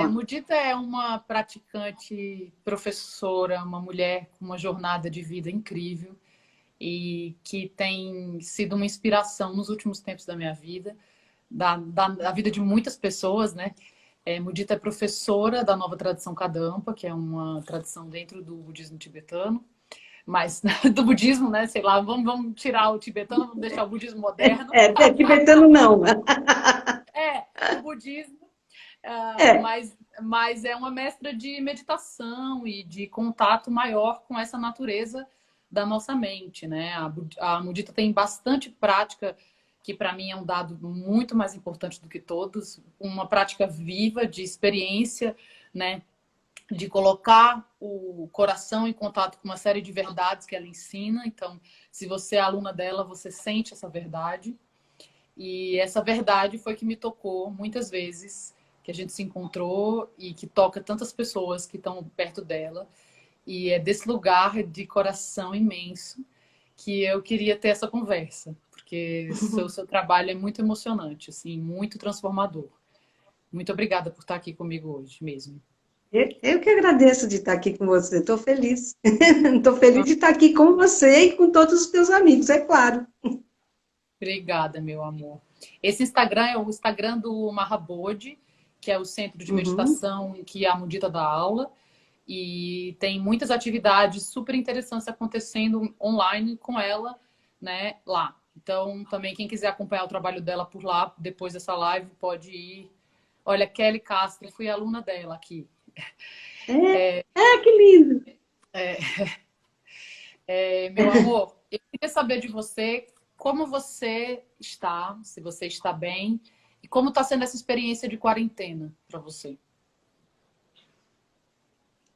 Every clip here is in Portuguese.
Mudita é uma praticante, professora, uma mulher com uma jornada de vida incrível e que tem sido uma inspiração nos últimos tempos da minha vida, da vida de muitas pessoas, né? Mudita é professora da nova tradição Kadampa, que é uma tradição dentro do budismo tibetano, mas do budismo, né? Sei lá, vamos tirar o tibetano, vamos deixar o budismo moderno. Tibetano não. Do budismo. É. Mas é uma mestra de meditação e de contato maior com essa natureza da nossa mente, né? A Mudita tem bastante prática, que para mim é um dado muito mais importante do que todos, uma prática viva de experiência, né? De colocar o coração em contato com uma série de verdades que ela ensina. Então, se você é aluna dela, você sente essa verdade. E essa verdade foi que me tocou muitas vezes, que a gente se encontrou e que toca tantas pessoas que estão perto dela. E é desse lugar de coração imenso que eu queria ter essa conversa, porque seu trabalho é muito emocionante, assim, muito transformador. Muito obrigada por estar aqui comigo hoje mesmo. Eu que agradeço de estar aqui com você, estou feliz. Estou feliz de estar aqui com você e com todos os teus amigos, é claro. Obrigada, meu amor. Esse Instagram é o Instagram do Mahabodhi, que é o centro de Uhum. meditação em que a Mudita dá aula. E tem muitas atividades super interessantes acontecendo online com ela, né, lá. Então, também quem quiser acompanhar o trabalho dela por lá, depois dessa live, pode ir. Olha, Kelly Castro, fui aluna dela aqui. Que lindo. Meu amor, eu queria saber de você como você está, se você está bem, e como está sendo essa experiência de quarentena para você.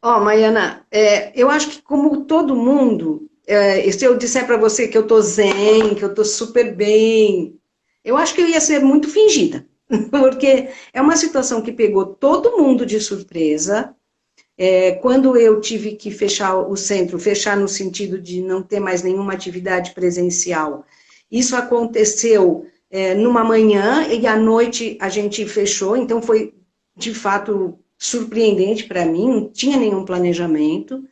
Maiana, eu acho que como todo mundo, se eu disser para você que eu tô zen, que eu tô super bem, eu acho que eu ia ser muito fingida, porque é uma situação que pegou todo mundo de surpresa. Quando eu tive que fechar o centro, fechar no sentido de não ter mais nenhuma atividade presencial, isso aconteceu numa manhã e à noite a gente fechou, então foi de fato surpreendente para mim, não tinha nenhum planejamento,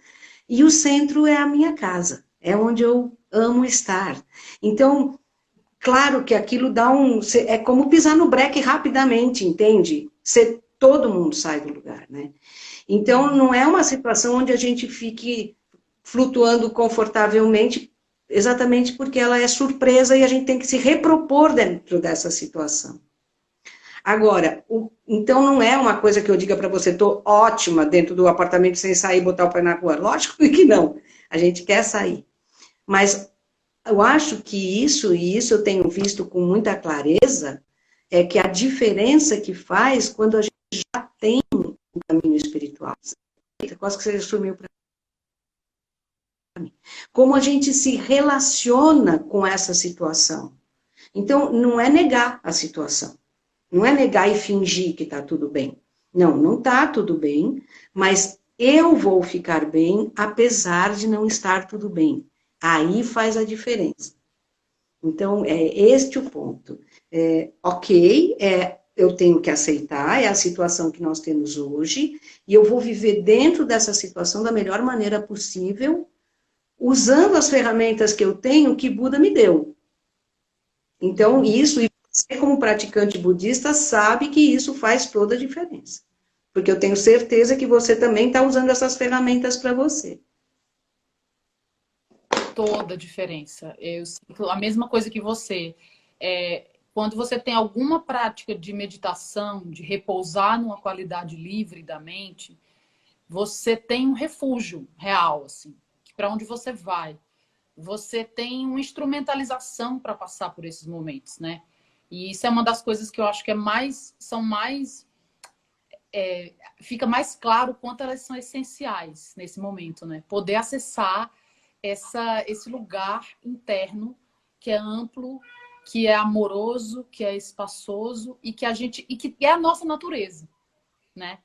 e o centro é a minha casa, é onde eu amo estar. Então, claro que aquilo dá é como pisar no breque rapidamente, entende? Todo mundo sai do lugar, né? Então, não é uma situação onde a gente fique flutuando confortavelmente, exatamente porque ela é surpresa e a gente tem que se repropor dentro dessa situação. Agora, então não é uma coisa que eu diga para você, estou ótima dentro do apartamento sem sair e botar o pé na rua. Lógico que não. A gente quer sair. Mas eu acho que e isso eu tenho visto com muita clareza, é que a diferença que faz quando a gente já tem um caminho espiritual. Quase que você sumiu para mim. Como a gente se relaciona com essa situação. Então, não é negar a situação. Não é negar e fingir que está tudo bem. Não, não está tudo bem, mas eu vou ficar bem apesar de não estar tudo bem. Aí faz a diferença. Então, é este o ponto. Ok, eu tenho que aceitar, é a situação que nós temos hoje, e eu vou viver dentro dessa situação da melhor maneira possível, usando as ferramentas que eu tenho que Buda me deu. Então, isso, e você como praticante budista sabe que isso faz toda a diferença. Porque eu tenho certeza que você também está usando essas ferramentas para você. Toda a diferença. Eu sinto a mesma coisa que você. Quando você tem alguma prática de meditação, de repousar numa qualidade livre da mente, você tem um refúgio real, assim, para onde você vai. Você tem uma instrumentalização para passar por esses momentos, né? E isso é uma das coisas que eu acho que fica mais claro quanto elas são essenciais nesse momento, né? Poder acessar esse lugar interno que é amplo, que é amoroso, que é espaçoso e que é a nossa natureza, né?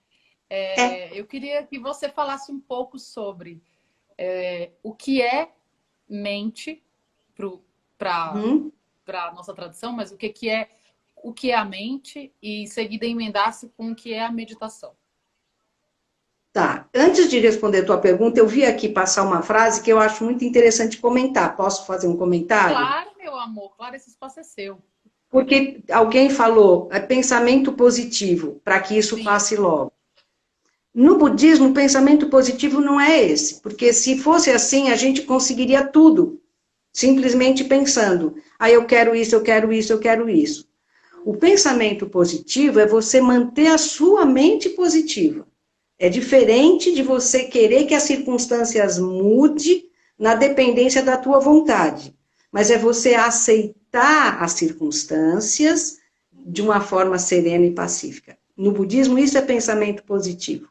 Eu queria que você falasse um pouco sobre o que é mente para Uhum. a nossa tradição, mas o que é o que é a mente e em seguida emendasse com o que é a meditação. Tá. Antes de responder a tua pergunta, eu vi aqui passar uma frase que eu acho muito interessante comentar. Posso fazer um comentário? Claro, meu amor, claro, esse espaço é seu. Porque alguém falou, é pensamento positivo, para que isso Sim. passe logo. No budismo, o pensamento positivo não é esse, porque se fosse assim, a gente conseguiria tudo, simplesmente pensando, eu quero isso, eu quero isso, eu quero isso. O pensamento positivo é você manter a sua mente positiva. É diferente de você querer que as circunstâncias mudem na dependência da tua vontade. Mas é você aceitar as circunstâncias de uma forma serena e pacífica. No budismo, isso é pensamento positivo.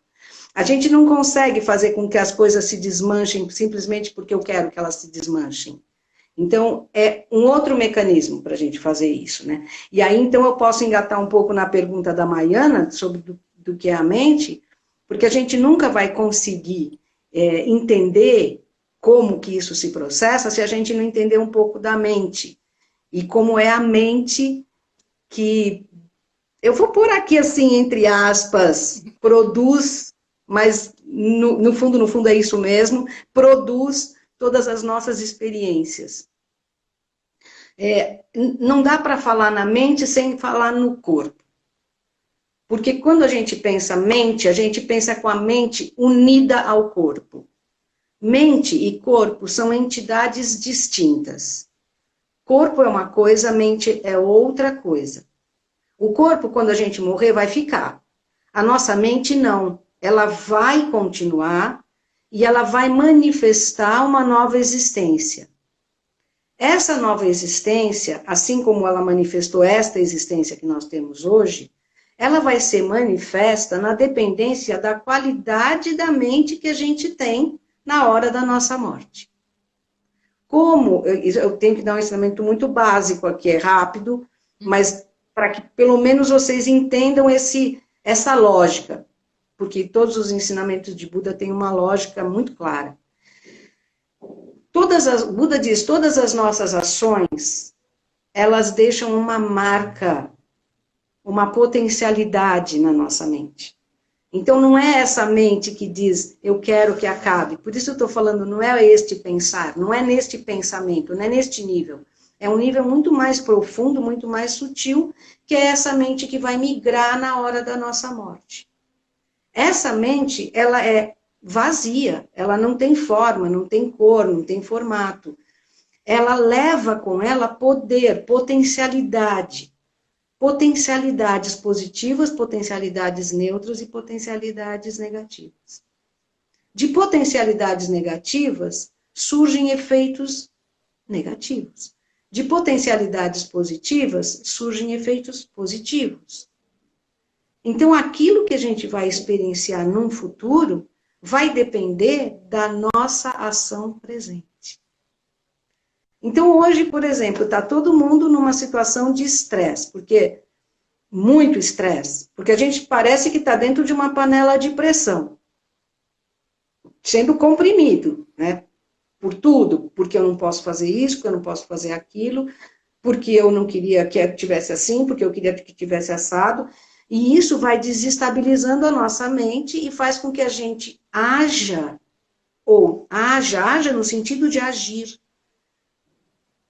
A gente não consegue fazer com que as coisas se desmanchem simplesmente porque eu quero que elas se desmanchem. Então, é um outro mecanismo para a gente fazer isso, né? E aí, então, eu posso engatar um pouco na pergunta da Maiana sobre do que é a mente, porque a gente nunca vai conseguir entender como que isso se processa se a gente não entender um pouco da mente. E como é a mente que, eu vou pôr aqui assim, entre aspas, produz, mas no fundo é isso mesmo, produz todas as nossas experiências. Não dá para falar na mente sem falar no corpo. Porque quando a gente pensa mente, a gente pensa com a mente unida ao corpo. Mente e corpo são entidades distintas. Corpo é uma coisa, mente é outra coisa. O corpo, quando a gente morrer, vai ficar. A nossa mente não. Ela vai continuar e ela vai manifestar uma nova existência. Essa nova existência, assim como ela manifestou esta existência que nós temos hoje, ela vai ser manifesta na dependência da qualidade da mente que a gente tem na hora da nossa morte. Como, eu tenho que dar um ensinamento muito básico aqui, é rápido, mas para que pelo menos vocês entendam essa lógica, porque todos os ensinamentos de Buda têm uma lógica muito clara. Buda diz, todas as nossas ações, elas deixam uma marca, uma potencialidade na nossa mente. Então, não é essa mente que diz, eu quero que acabe. Por isso eu estou falando, não é este pensar, não é neste pensamento, não é neste nível. É um nível muito mais profundo, muito mais sutil, que é essa mente que vai migrar na hora da nossa morte. Essa mente, ela é vazia, ela não tem forma, não tem cor, não tem formato. Ela leva com ela poder, potencialidade. Potencialidades positivas, potencialidades neutras e potencialidades negativas. De potencialidades negativas surgem efeitos negativos. De potencialidades positivas surgem efeitos positivos. Então, aquilo que a gente vai experienciar num futuro vai depender da nossa ação presente. Então, hoje, por exemplo, está todo mundo numa situação de estresse, porque muito estresse, porque a gente parece que está dentro de uma panela de pressão, sendo comprimido, né? Por tudo, porque eu não posso fazer isso, porque eu não posso fazer aquilo, porque eu não queria que tivesse assim, porque eu queria que tivesse assado, e isso vai desestabilizando a nossa mente e faz com que a gente haja no sentido de agir,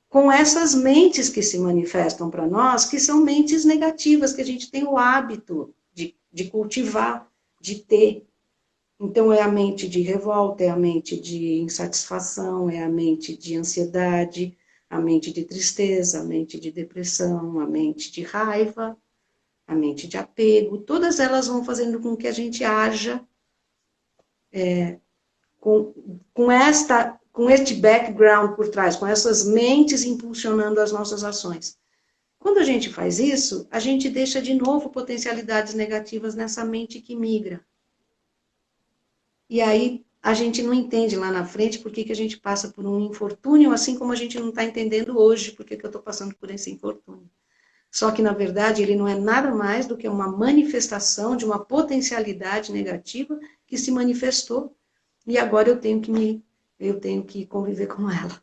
com essas mentes que se manifestam para nós, que são mentes negativas, que a gente tem o hábito de cultivar, de ter. Então, é a mente de revolta, é a mente de insatisfação, é a mente de ansiedade, a mente de tristeza, a mente de depressão, a mente de raiva, a mente de apego. Todas elas vão fazendo com que a gente haja com este background por trás, com essas mentes impulsionando as nossas ações. Quando a gente faz isso, a gente deixa de novo potencialidades negativas nessa mente que migra. E aí a gente não entende lá na frente por que a gente passa por um infortúnio, assim como a gente não está entendendo hoje por que eu estou passando por esse infortúnio. Só que, na verdade, ele não é nada mais do que uma manifestação de uma potencialidade negativa que se manifestou. E agora eu tenho que conviver com ela.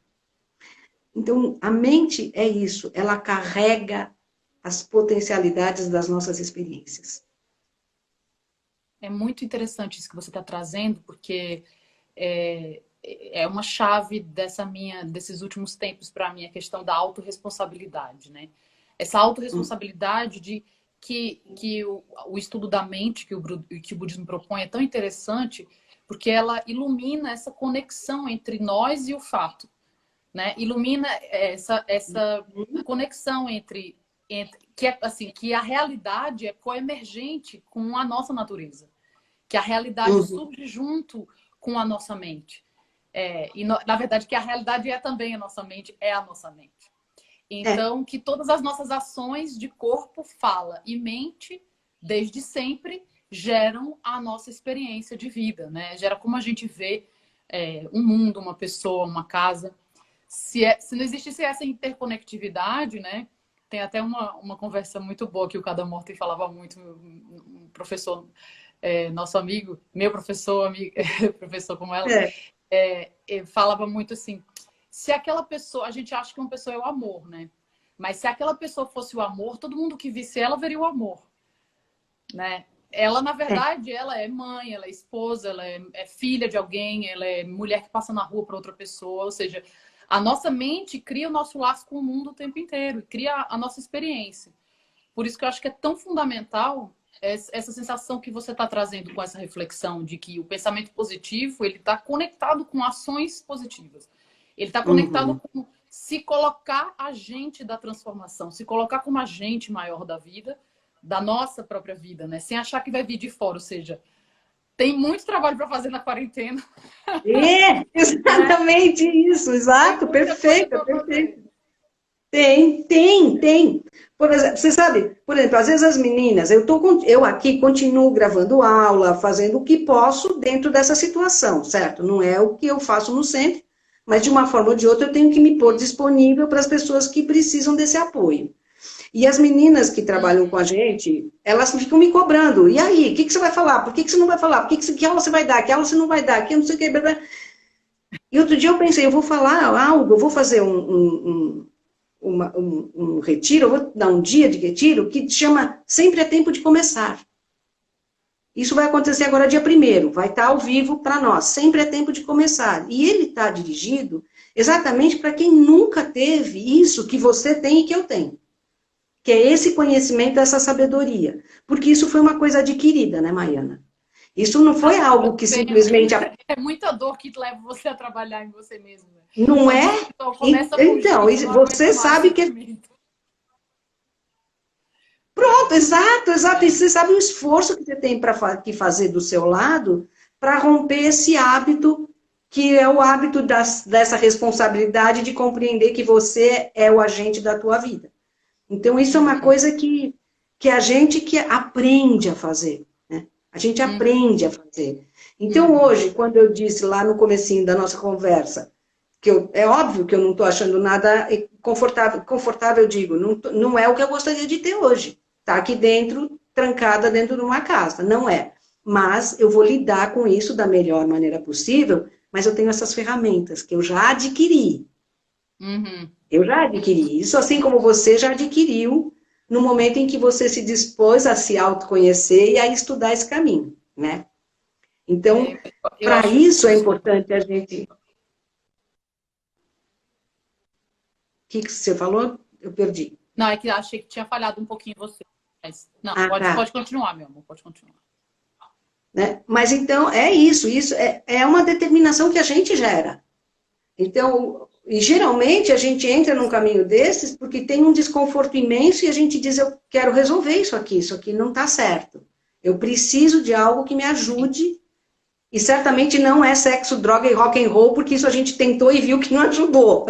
Então, a mente é isso, ela carrega as potencialidades das nossas experiências. É muito interessante isso que você está trazendo, porque é uma chave desses últimos tempos para mim, a questão da autorresponsabilidade, né? Essa autorresponsabilidade de que o estudo da mente que o budismo propõe é tão interessante, porque ela ilumina essa conexão entre nós e o fato, né? Ilumina essa conexão entre que é assim, que a realidade é coemergente com a nossa natureza, que a realidade surge junto com a nossa mente. Na verdade, que a realidade é também a nossa mente, é a nossa mente. Então, que todas as nossas ações de corpo, fala e mente, desde sempre, geram a nossa experiência de vida, né? Gera como a gente vê um mundo, uma pessoa, uma casa. Se não existisse essa interconectividade, né? Tem até uma conversa muito boa que o Cada Morte falava muito, um professor, nosso amigo, meu professor, amigo, professor como ela, falava muito assim, se aquela pessoa, a gente acha que uma pessoa é o amor, né? Mas se aquela pessoa fosse o amor, todo mundo que visse ela veria o amor, né? Ela, na verdade, ela é mãe, ela é esposa, ela é filha de alguém, ela é mulher que passa na rua para outra pessoa, ou seja, a nossa mente cria o nosso laço com o mundo o tempo inteiro, cria a nossa experiência. Por isso que eu acho que é tão fundamental essa sensação que você está trazendo com essa reflexão de que o pensamento positivo ele está conectado com ações positivas. Ele está conectado com se colocar agente da transformação, se colocar como agente maior da vida, da nossa própria vida, né? Sem achar que vai vir de fora, ou seja, tem muito trabalho para fazer na quarentena. Exatamente isso, exato, perfeito, perfeito. Tem. Por exemplo, você sabe, por exemplo, às vezes as meninas, eu aqui continuo gravando aula, fazendo o que posso dentro dessa situação, certo? Não é o que eu faço no centro, mas de uma forma ou de outra eu tenho que me pôr disponível para as pessoas que precisam desse apoio. E as meninas que trabalham com a gente, elas ficam me cobrando. E aí, o que você vai falar? Por que você não vai falar? Que aula você vai dar? Que aula você não vai dar? Que não sei o que. E outro dia eu pensei, eu vou falar algo, eu vou fazer um retiro, eu vou dar um dia de retiro que chama Sempre é Tempo de Começar. Isso vai acontecer agora dia 1º, vai estar ao vivo para nós, Sempre é Tempo de Começar. E ele está dirigido exatamente para quem nunca teve isso que você tem e que eu tenho. Que é esse conhecimento, essa sabedoria. Porque isso foi uma coisa adquirida, né, Maiana? Isso não foi algo que simplesmente... É muita dor que leva você a trabalhar em você mesmo. Né? Não é? Então, você sabe que... Pronto, exato. E você sabe o esforço que você tem que fazer do seu lado para romper esse hábito, que é o hábito dessa responsabilidade de compreender que você é o agente da tua vida. Então, isso é uma coisa que a gente que aprende a fazer, né? A gente aprende a fazer. Então, hoje, quando eu disse lá no comecinho da nossa conversa, é óbvio que eu não estou achando nada confortável, eu digo, não é o que eu gostaria de ter hoje. Tá aqui dentro, trancada dentro de uma casa, não é. Mas eu vou lidar com isso da melhor maneira possível, mas eu tenho essas ferramentas que eu já adquiri. Eu já adquiri isso, assim como você já adquiriu no momento em que você se dispôs a se autoconhecer e a estudar esse caminho, né? Então, para isso é importante a gente... O que você falou? Eu perdi. Não, é que eu achei que tinha falhado um pouquinho você. Mas, não, pode continuar, meu amor, pode continuar. Né? Mas então, é isso é uma determinação que a gente gera. Então, e geralmente a gente entra num caminho desses porque tem um desconforto imenso e a gente diz, eu quero resolver isso aqui não está certo. Eu preciso de algo que me ajude, e certamente não é sexo, droga e rock and roll, porque isso a gente tentou e viu que não ajudou.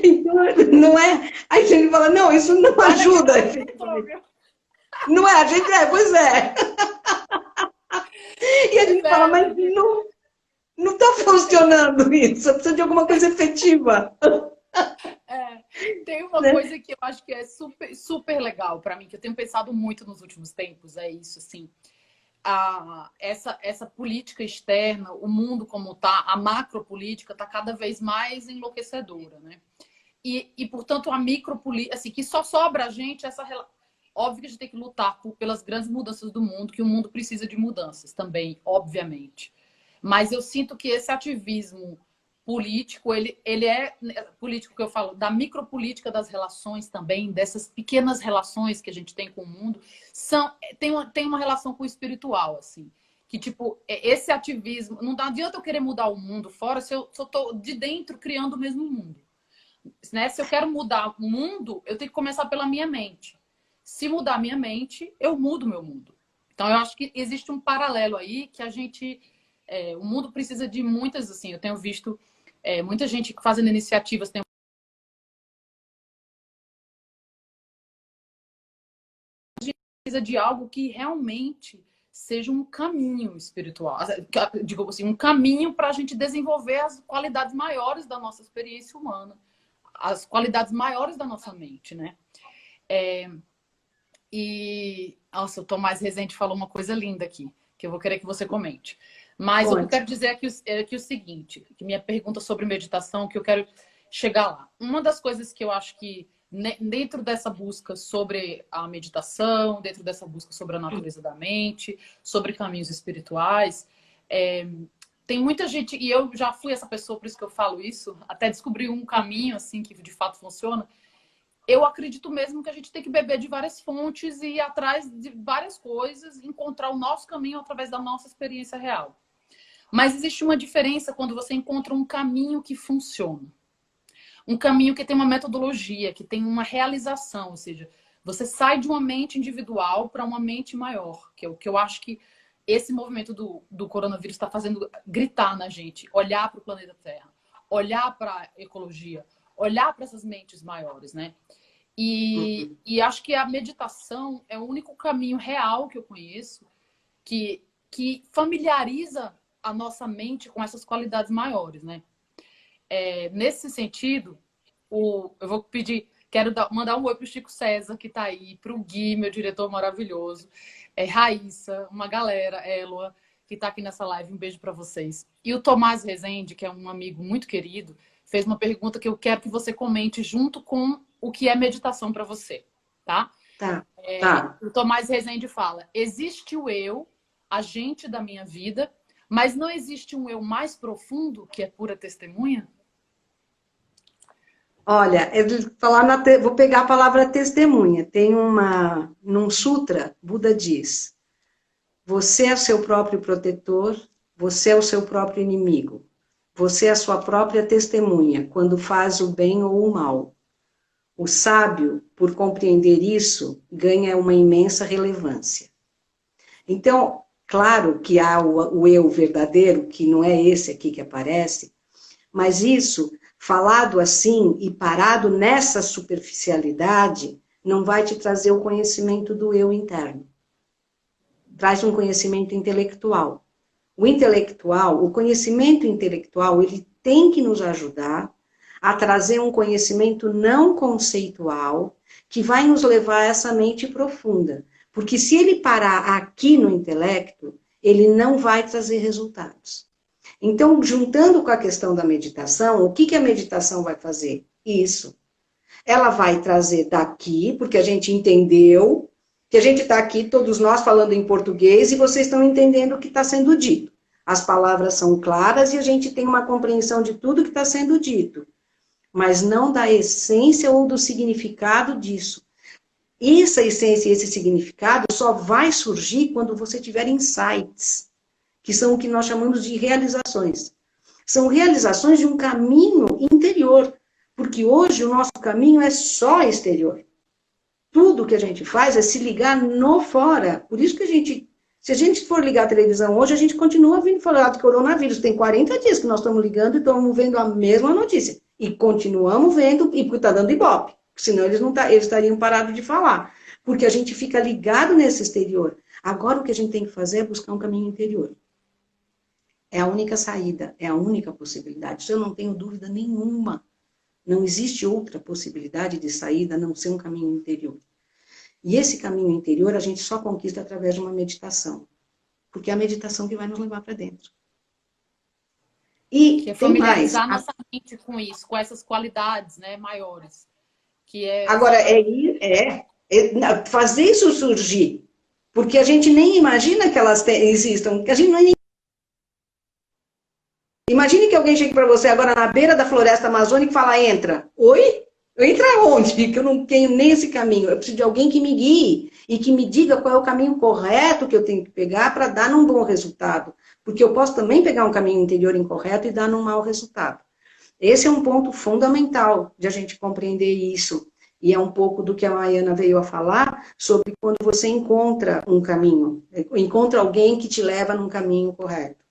Então, não é... Aí a gente fala, não, isso não ajuda. Não é, a gente pois é. E a gente fala, mas não está funcionando isso, precisa de alguma coisa efetiva. Tem uma coisa que eu acho que é super, super legal para mim, que eu tenho pensado muito nos últimos tempos, é isso, assim. Essa política externa, o mundo como está, a macropolítica está cada vez mais enlouquecedora, né? portanto, a micropolítica, assim, que só sobra a gente essa relação. Óbvio que a gente tem que lutar pelas grandes mudanças do mundo, que o mundo precisa de mudanças também, obviamente. Mas eu sinto que esse ativismo político, ele é político que eu falo, da micropolítica das relações também, dessas pequenas relações que a gente tem com o mundo, tem uma relação com o espiritual, assim. Que, tipo, esse ativismo, não adianta eu querer mudar o mundo fora se eu tô de dentro criando o mesmo mundo. Né? Se eu quero mudar o mundo, eu tenho que começar pela minha mente. Se mudar a minha mente, eu mudo o meu mundo. Então, eu acho que existe um paralelo aí que a gente... o mundo precisa de muitas, assim, eu tenho visto muita gente fazendo iniciativas, precisa de algo que realmente seja um caminho espiritual. Digo assim, um caminho para a gente desenvolver as qualidades maiores da nossa experiência humana, as qualidades maiores da nossa mente, né? Nossa, o Tomás Rezende falou uma coisa linda aqui, que eu vou querer que você comente. Mas o que eu quero dizer é que o seguinte, que minha pergunta sobre meditação, que eu quero chegar lá. Uma das coisas que eu acho que dentro dessa busca sobre a meditação, dentro dessa busca sobre a natureza da mente, sobre caminhos espirituais, tem muita gente, e eu já fui essa pessoa, por isso que eu falo isso, até descobri um caminho assim que de fato funciona. Eu acredito mesmo que a gente tem que beber de várias fontes e ir atrás de várias coisas, encontrar o nosso caminho através da nossa experiência real. Mas existe uma diferença quando você encontra um caminho que funciona. Um caminho que tem uma metodologia, que tem uma realização, ou seja, você sai de uma mente individual para uma mente maior, que é o que eu acho que esse movimento do coronavírus está fazendo gritar na gente, olhar para o planeta Terra, olhar para a ecologia, olhar para essas mentes maiores, né? E acho que a meditação é o único caminho real que eu conheço que familiariza a nossa mente com essas qualidades maiores, né? Nesse sentido, eu vou pedir, quero mandar um oi para o Chico César, que está aí, para o Gui, meu diretor maravilhoso, Raíssa, uma galera, Eloa, que está aqui nessa live, um beijo para vocês. E o Tomás Rezende, que é um amigo muito querido, fez uma pergunta que eu quero que você comente junto com o que é meditação para você, tá? Tá. O Tomás Rezende fala, existe o eu, agente da minha vida, mas não existe um eu mais profundo, que é pura testemunha? Olha, vou pegar a palavra testemunha. Tem num sutra, Buda diz: você é seu próprio protetor, você é o seu próprio inimigo. Você é a sua própria testemunha, quando faz o bem ou o mal. O sábio, por compreender isso, ganha uma imensa relevância. Então, claro que há o eu verdadeiro, que não é esse aqui que aparece, mas isso, falado assim e parado nessa superficialidade, não vai te trazer o conhecimento do eu interno. Traz um conhecimento intelectual. O conhecimento intelectual, ele tem que nos ajudar a trazer um conhecimento não conceitual que vai nos levar a essa mente profunda. Porque se ele parar aqui no intelecto, ele não vai trazer resultados. Então, juntando com a questão da meditação, o que a meditação vai fazer? Isso. Ela vai trazer daqui, porque a gente entendeu que a gente está aqui, todos nós falando em português, e vocês estão entendendo o que está sendo dito. As palavras são claras e a gente tem uma compreensão de tudo que está sendo dito, mas não da essência ou do significado disso. Essa essência e esse significado só vai surgir quando você tiver insights, que são o que nós chamamos de realizações. São realizações de um caminho interior, porque hoje o nosso caminho é só exterior. Tudo que a gente faz é se ligar no fora. Por isso que se a gente for ligar a televisão hoje, a gente continua vindo falar do coronavírus. Tem 40 dias que nós estamos ligando e estamos vendo a mesma notícia. E continuamos vendo, e porque está dando ibope. Senão eles estariam parados de falar. Porque a gente fica ligado nesse exterior. Agora o que a gente tem que fazer é buscar um caminho interior. É a única saída, é a única possibilidade. Isso eu não tenho dúvida nenhuma. Não existe outra possibilidade de saída a não ser um caminho interior. E esse caminho interior a gente só conquista através de uma meditação. Porque é a meditação que vai nos levar para dentro. E Que é tem mais. familiarizar nossa mente com isso, com essas qualidades, né, maiores. Que é Agora, fazer isso surgir. Porque a gente nem imagina que elas existam. A gente não. Imagine que alguém chegue para você agora na beira da floresta amazônica e fala, entra. Oi? Entra onde? Que eu não tenho nem esse caminho. Eu preciso de alguém que me guie e que me diga qual é o caminho correto que eu tenho que pegar para dar num bom resultado. Porque eu posso também pegar um caminho interior incorreto e dar num mau resultado. Esse é um ponto fundamental de a gente compreender isso. E é um pouco do que a Maiana veio a falar sobre quando você encontra um caminho, encontra alguém que te leva num caminho correto.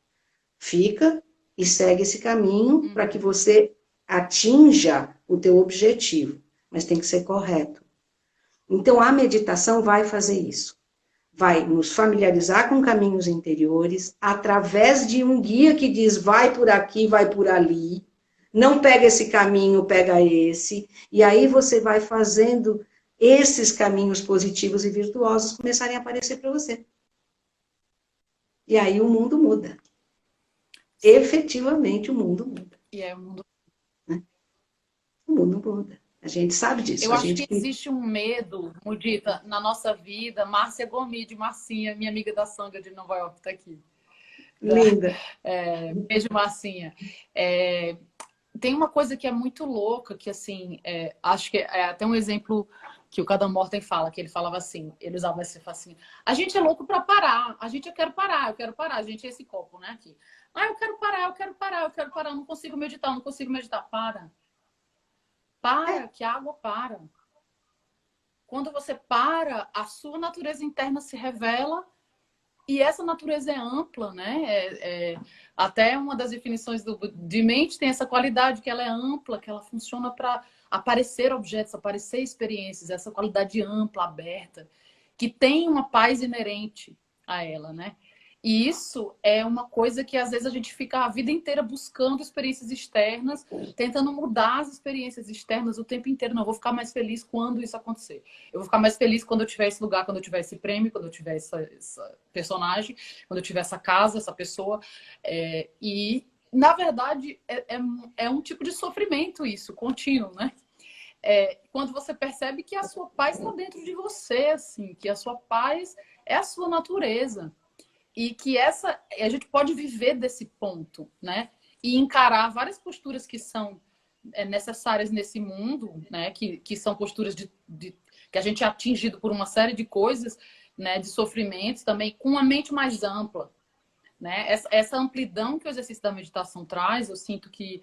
Fica e segue esse caminho para que você atinja o teu objetivo, mas tem que ser correto. Então, a meditação vai fazer isso. Vai nos familiarizar com caminhos interiores, através de um guia que diz, vai por aqui, vai por ali, não pega esse caminho, pega esse, e aí você vai fazendo esses caminhos positivos e virtuosos começarem a aparecer para você. E aí o mundo muda. Efetivamente o mundo muda. E é o mundo. O mundo muda. A gente sabe disso. Eu a acho gente que existe um medo, Mudita, na nossa vida. Márcia Gomide, Marcinha, minha amiga da Sanga de Nova York, está aqui. Linda. Beijo, Marcinha. Tem uma coisa que é muito louca, que assim, acho que é até um exemplo que o Adam Morten fala, que ele falava assim, ele usava esse assim, a gente é louco para parar, eu quero parar, a gente é esse copo, né, aqui. Eu quero parar, eu não consigo meditar, Para, que a água para. Quando você para, a sua natureza interna se revela e essa natureza é ampla, né? Até uma das definições de mente tem essa qualidade que ela é ampla, que ela funciona para aparecer objetos, aparecer experiências, essa qualidade ampla, aberta, que tem uma paz inerente a ela, né? E isso é uma coisa que às vezes a gente fica a vida inteira buscando experiências externas, tentando mudar as experiências externas o tempo inteiro. Não, eu vou ficar mais feliz quando isso acontecer. Eu vou ficar mais feliz quando eu tiver esse lugar, quando eu tiver esse prêmio, quando eu tiver essa personagem, quando eu tiver essa casa, essa pessoa. E, na verdade, é um tipo de sofrimento isso, contínuo, né? Quando você percebe que a sua paz está dentro de você, assim, que a sua paz é a sua natureza. E que a gente pode viver desse ponto, né? E encarar várias posturas que são necessárias nesse mundo, né? Que são posturas que a gente é atingido por uma série de coisas, né? De sofrimentos também, com uma mente mais ampla, né? Essa amplidão que o exercício da meditação traz, eu sinto que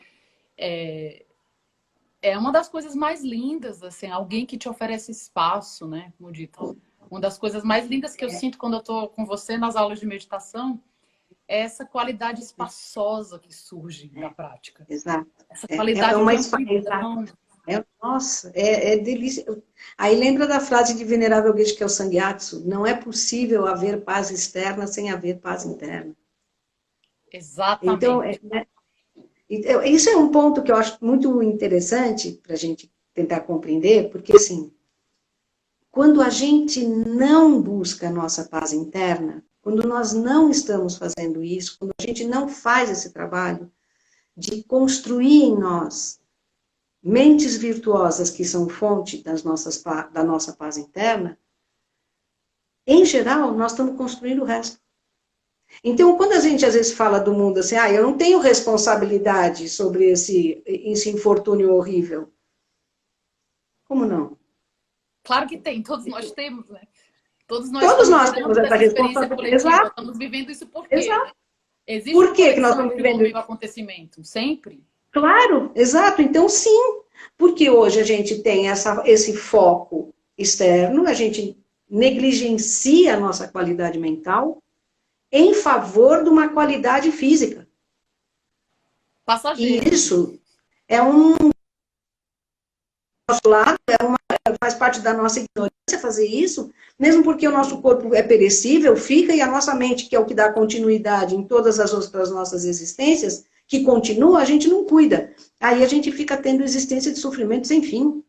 é uma das coisas mais lindas, assim, alguém que te oferece espaço, né? Como dito. Uma das coisas mais lindas que eu sinto quando eu estou com você nas aulas de meditação é essa qualidade espaçosa que surge da prática. Exato. Essa qualidade de amplidão. Nossa, é delícia. Aí lembra da frase de Venerável Geshe Kelsang Gyatso, não é possível haver paz externa sem haver paz interna. Exatamente. Então, isso é um ponto que eu acho muito interessante para a gente tentar compreender, porque assim, quando a gente não busca a nossa paz interna, quando nós não estamos fazendo isso, quando a gente não faz esse trabalho de construir em nós mentes virtuosas que são fonte da nossa paz interna, em geral, nós estamos construindo o resto. Então, quando a gente às vezes fala do mundo assim, eu não tenho responsabilidade sobre esse infortúnio horrível. Como não? Claro que tem, todos nós temos, né? Todos nós temos essa responsabilidade. Exato. Estamos vivendo isso por quê? Exato. Existe por que nós estamos vivendo isso? Acontecimento, sempre. Claro, exato. Então, sim, porque hoje a gente tem esse foco externo, a gente negligencia a nossa qualidade mental em favor de uma qualidade física. Passageiro. E isso é nosso lado, faz parte da nossa ignorância fazer isso, mesmo porque o nosso corpo é perecível, fica, e a nossa mente, que é o que dá continuidade em todas as outras nossas existências, que continua, a gente não cuida. Aí a gente fica tendo existência de sofrimento sem fim.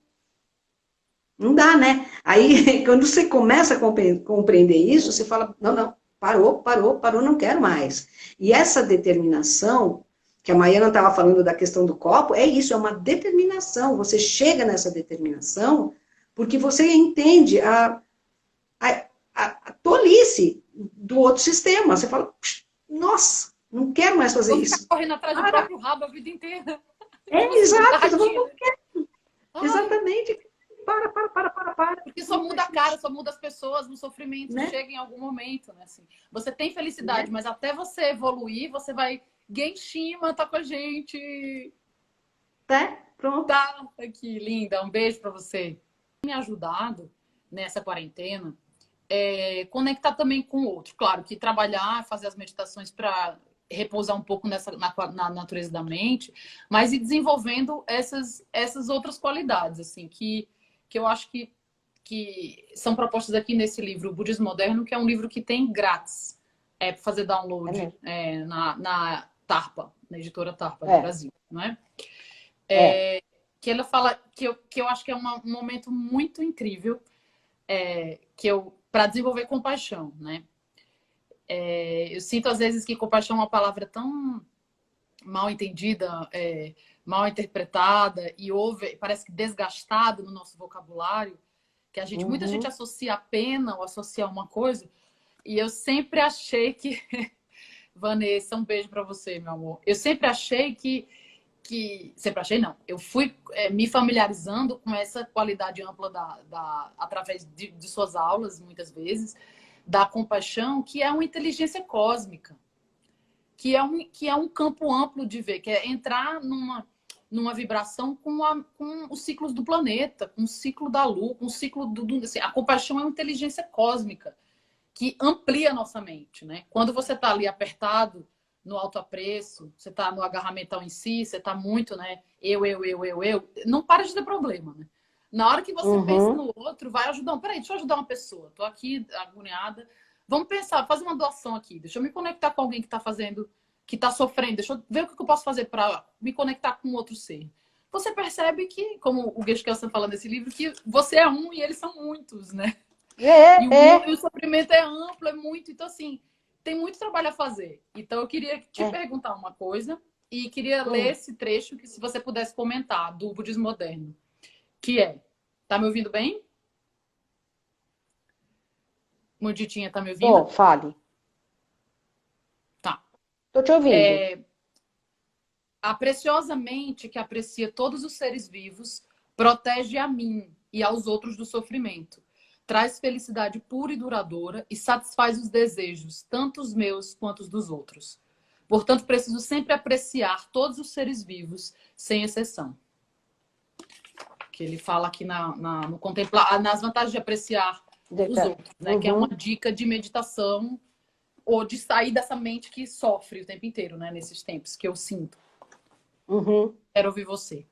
Não dá, né? Aí, quando você começa a compreender isso, você fala, não, parou, não quero mais. E essa determinação que a Maiana estava falando da questão do copo, é isso, é uma determinação. Você chega nessa determinação porque você entende a, a tolice do outro sistema. Você fala, nossa, não quero mais fazer Vou isso. ficar correndo atrás do próprio rabo a vida inteira. Exato, você fala, não quero. Ai, Exatamente. Para. porque só muda a cara, só muda as pessoas, o sofrimento Né? chega em algum momento, né? Assim, você tem felicidade, Né? mas até você evoluir, você vai. Genshima tá com a gente. Tá? Pronto. Tá aqui, linda. Um beijo pra você. Me ajudado nessa quarentena conectar também com o outro. Claro que trabalhar, fazer as meditações para repousar um pouco na natureza da mente, mas ir desenvolvendo essas outras qualidades, assim, que eu acho que são propostas aqui nesse livro, o Budismo Moderno, que é um livro que tem grátis para fazer download na Tarpa, na editora Tarpa do Brasil, não é? Que ela fala que eu acho que é um momento muito incrível para desenvolver compaixão, né? Eu sinto às vezes que compaixão é uma palavra tão mal entendida, mal interpretada e parece que desgastada no nosso vocabulário, que muita gente associa a pena ou associa a uma coisa, e eu sempre achei que Vanessa, um beijo para você, meu amor. Eu sempre achei sempre achei não. Eu fui me familiarizando com essa qualidade ampla através de suas aulas, muitas vezes, da compaixão, que é uma inteligência cósmica, que é um campo amplo de ver, que é entrar numa vibração com os ciclos do planeta, com o ciclo da Lua, com o ciclo assim, a compaixão é uma inteligência cósmica que amplia a nossa mente, né? Quando você está ali apertado no autoapreço, você está no agarramento em si, você está muito, né? Eu, não para de ter problema, né? Na hora que você pensa no outro, vai ajudar. Peraí, deixa eu ajudar uma pessoa. Tô aqui agoniada. Vamos pensar, fazer uma doação aqui. Deixa eu me conectar com alguém que está fazendo, que está sofrendo. Deixa eu ver o que eu posso fazer para me conectar com outro ser. Você percebe que, como o Geshe Kelsang fala nesse livro, que você é um e eles são muitos, né? E o sofrimento é amplo, é muito. Então, assim, tem muito trabalho a fazer. Então, eu queria te perguntar uma coisa e queria ler esse trecho que, se você pudesse comentar, do Budismo Moderno. Que tá me ouvindo bem? Muditinha, tá me ouvindo? Fale. Tá. Tô te ouvindo. A preciosa mente que aprecia todos os seres vivos protege a mim e aos outros do sofrimento. Traz felicidade pura e duradoura e satisfaz os desejos, tanto os meus quanto os dos outros. Portanto, preciso sempre apreciar todos os seres vivos, sem exceção. Que ele fala aqui no contemplar, nas vantagens de apreciar os outros, né? Que é uma dica de meditação ou de sair dessa mente que sofre o tempo inteiro, né? Nesses tempos que eu sinto. Quero ouvir você.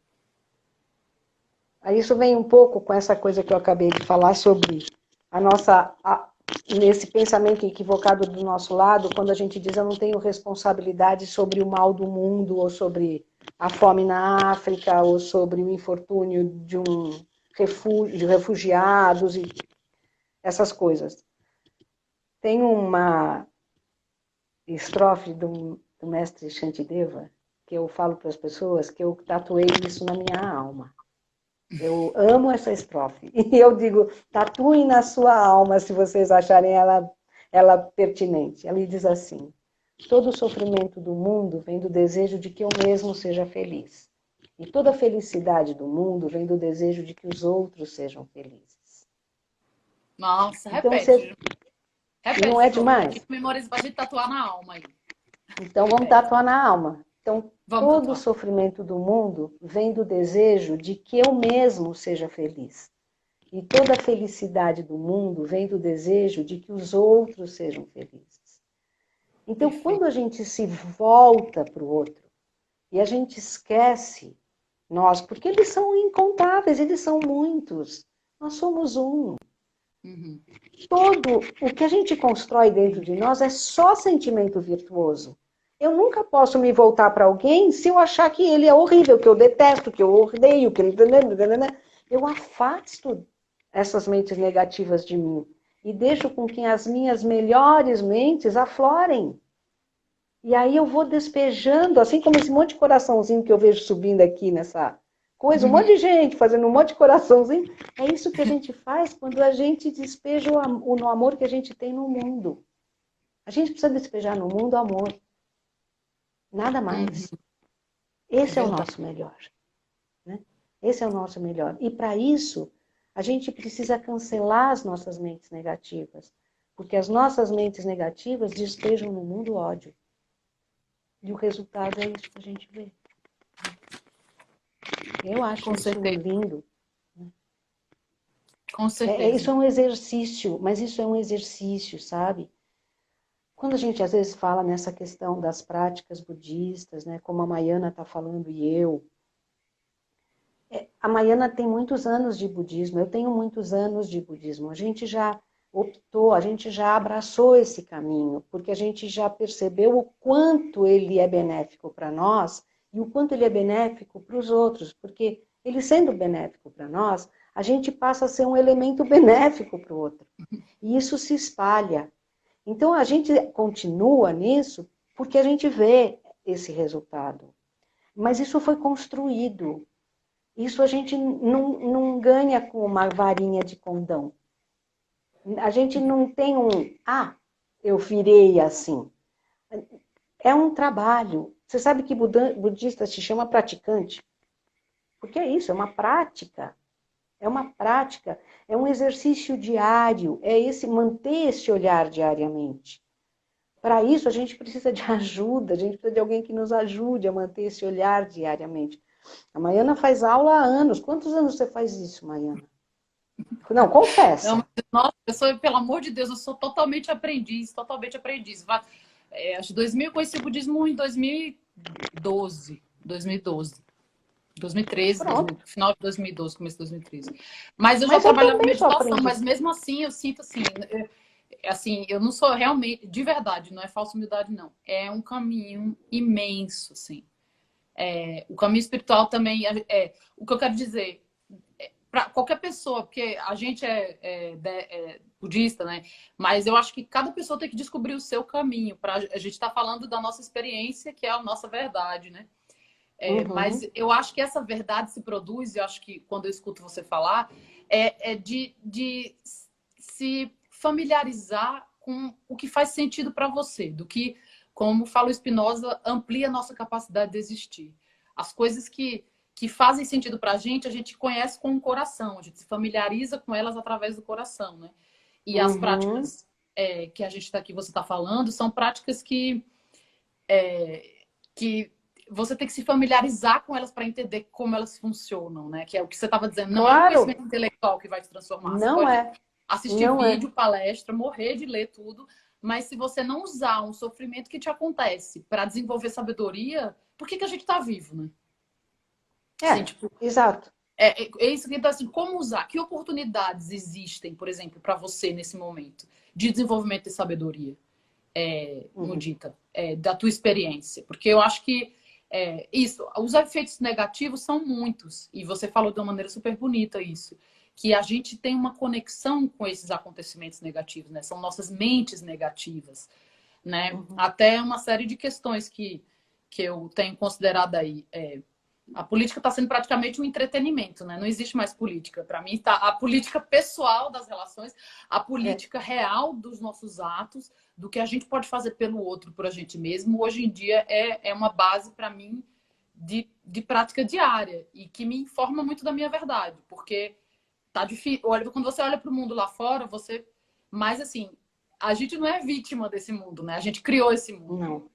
Isso vem um pouco com essa coisa que eu acabei de falar sobre nesse pensamento equivocado do nosso lado, quando a gente diz eu não tenho responsabilidade sobre o mal do mundo, ou sobre a fome na África, ou sobre o infortúnio de de refugiados e essas coisas. Tem uma estrofe do mestre Shantideva que eu falo para as pessoas que eu tatuei isso na minha alma. Eu amo essa estrofe. E eu digo, tatuem na sua alma se vocês acharem ela pertinente. Ela diz assim: todo o sofrimento do mundo vem do desejo de que eu mesmo seja feliz. E toda a felicidade do mundo vem do desejo de que os outros sejam felizes. Nossa, então, repete. Repete, não é demais? Memoriza pra gente tatuar na alma aí. Então, vamos tatuar na alma. Então, todo o tatuar. sofrimento do mundo vem do desejo de que eu mesmo seja feliz. E toda a felicidade do mundo vem do desejo de que os outros sejam felizes. Então, quando a gente se volta para o outro e a gente esquece nós, porque eles são incontáveis, eles são muitos, nós somos um. Todo o que a gente constrói dentro de nós é só sentimento virtuoso. Eu nunca posso me voltar para alguém se eu achar que ele é horrível, que eu detesto, que eu odeio, que ele... Eu afasto essas mentes negativas de mim e deixo com que as minhas melhores mentes aflorem. E aí eu vou despejando, assim como esse monte de coraçãozinho que eu vejo subindo aqui nessa coisa, um monte de gente fazendo um monte de coraçãozinho. É isso que a gente faz quando a gente despeja no amor que a gente tem no mundo. A gente precisa despejar no mundo amor. Nada mais. Esse é o nosso melhor. Né? Esse é o nosso melhor. E para isso, a gente precisa cancelar as nossas mentes negativas. Porque as nossas mentes negativas despejam no mundo ódio. E o resultado é isso que a gente vê. Eu acho Com isso certeza. lindo. Com certeza. Isso é um exercício, mas isso é um exercício, sabe? Quando a gente às vezes fala nessa questão das práticas budistas, né, como a Maiana está falando e a Maiana tem muitos anos de budismo, eu tenho muitos anos de budismo. A gente já optou, a gente já abraçou esse caminho, porque a gente já percebeu o quanto ele é benéfico para nós e o quanto ele é benéfico para os outros, porque ele sendo benéfico para nós, a gente passa a ser um elemento benéfico para o outro. E isso se espalha. Então, a gente continua nisso porque a gente vê esse resultado. Mas isso foi construído. Isso a gente não ganha com uma varinha de condão. A gente não tem eu virei assim. É um trabalho. Você sabe que budista se chama praticante? Porque é isso, é uma prática. É uma prática, é um exercício diário, é manter esse olhar diariamente. Para isso, a gente precisa de ajuda, a gente precisa de alguém que nos ajude a manter esse olhar diariamente. A Maiana faz aula há anos. Quantos anos você faz isso, Maiana? Não, Não, confessa. nossa, pelo amor de Deus, eu sou totalmente aprendiz, totalmente aprendiz. Acho que 2000 eu conheci o budismo em 2012, 2013, Pronto. final de 2012, começo de 2013. Mas eu já Mas eu trabalhava com também sou meditação, aprendiz. mas mesmo assim eu sinto assim, eu não sou realmente, de verdade, não é falsa humildade, não. É um caminho imenso, assim. O caminho espiritual também o que eu quero dizer para qualquer pessoa, porque a gente é budista, né? Mas eu acho que cada pessoa tem que descobrir o seu caminho. A gente está falando da nossa experiência, que é a nossa verdade, né? Mas eu acho que essa verdade se produz, e eu acho que quando eu escuto você falar, de se familiarizar com o que faz sentido para você, do que, como fala o Spinoza, amplia a nossa capacidade de existir. As coisas que fazem sentido para a gente conhece com o coração, a gente se familiariza com elas através do coração, né? E as práticas que a gente está aqui, você está falando, são práticas que você tem que se familiarizar com elas para entender como elas funcionam, né? Que é o que você estava dizendo. Não é um Claro, conhecimento intelectual que vai te transformar. Você não pode é. assistir Não é. vídeo, palestra, morrer de ler tudo, mas se você não usar um sofrimento que te acontece para desenvolver sabedoria, por que a gente está vivo, né? Assim, tipo, Exato. é isso que então, assim, como usar? Que oportunidades existem, por exemplo, para você nesse momento de desenvolvimento de sabedoria, Mudita, da tua experiência? Porque eu acho que os efeitos negativos são muitos, e você falou de uma maneira super bonita isso, que a gente tem uma conexão com esses acontecimentos negativos, né? São nossas mentes negativas, né? Até uma série de questões que eu tenho considerado aí. A política está sendo praticamente um entretenimento, né? Não existe mais política. Para mim, está a política pessoal das relações, a política real dos nossos atos, do que a gente pode fazer pelo outro, por a gente mesmo. Hoje em dia é uma base para mim de prática diária e que me informa muito da minha verdade, porque tá difícil. Olha, quando você olha para o mundo lá fora, você. Mas assim, a gente não é vítima desse mundo, né? A gente criou esse mundo. Não.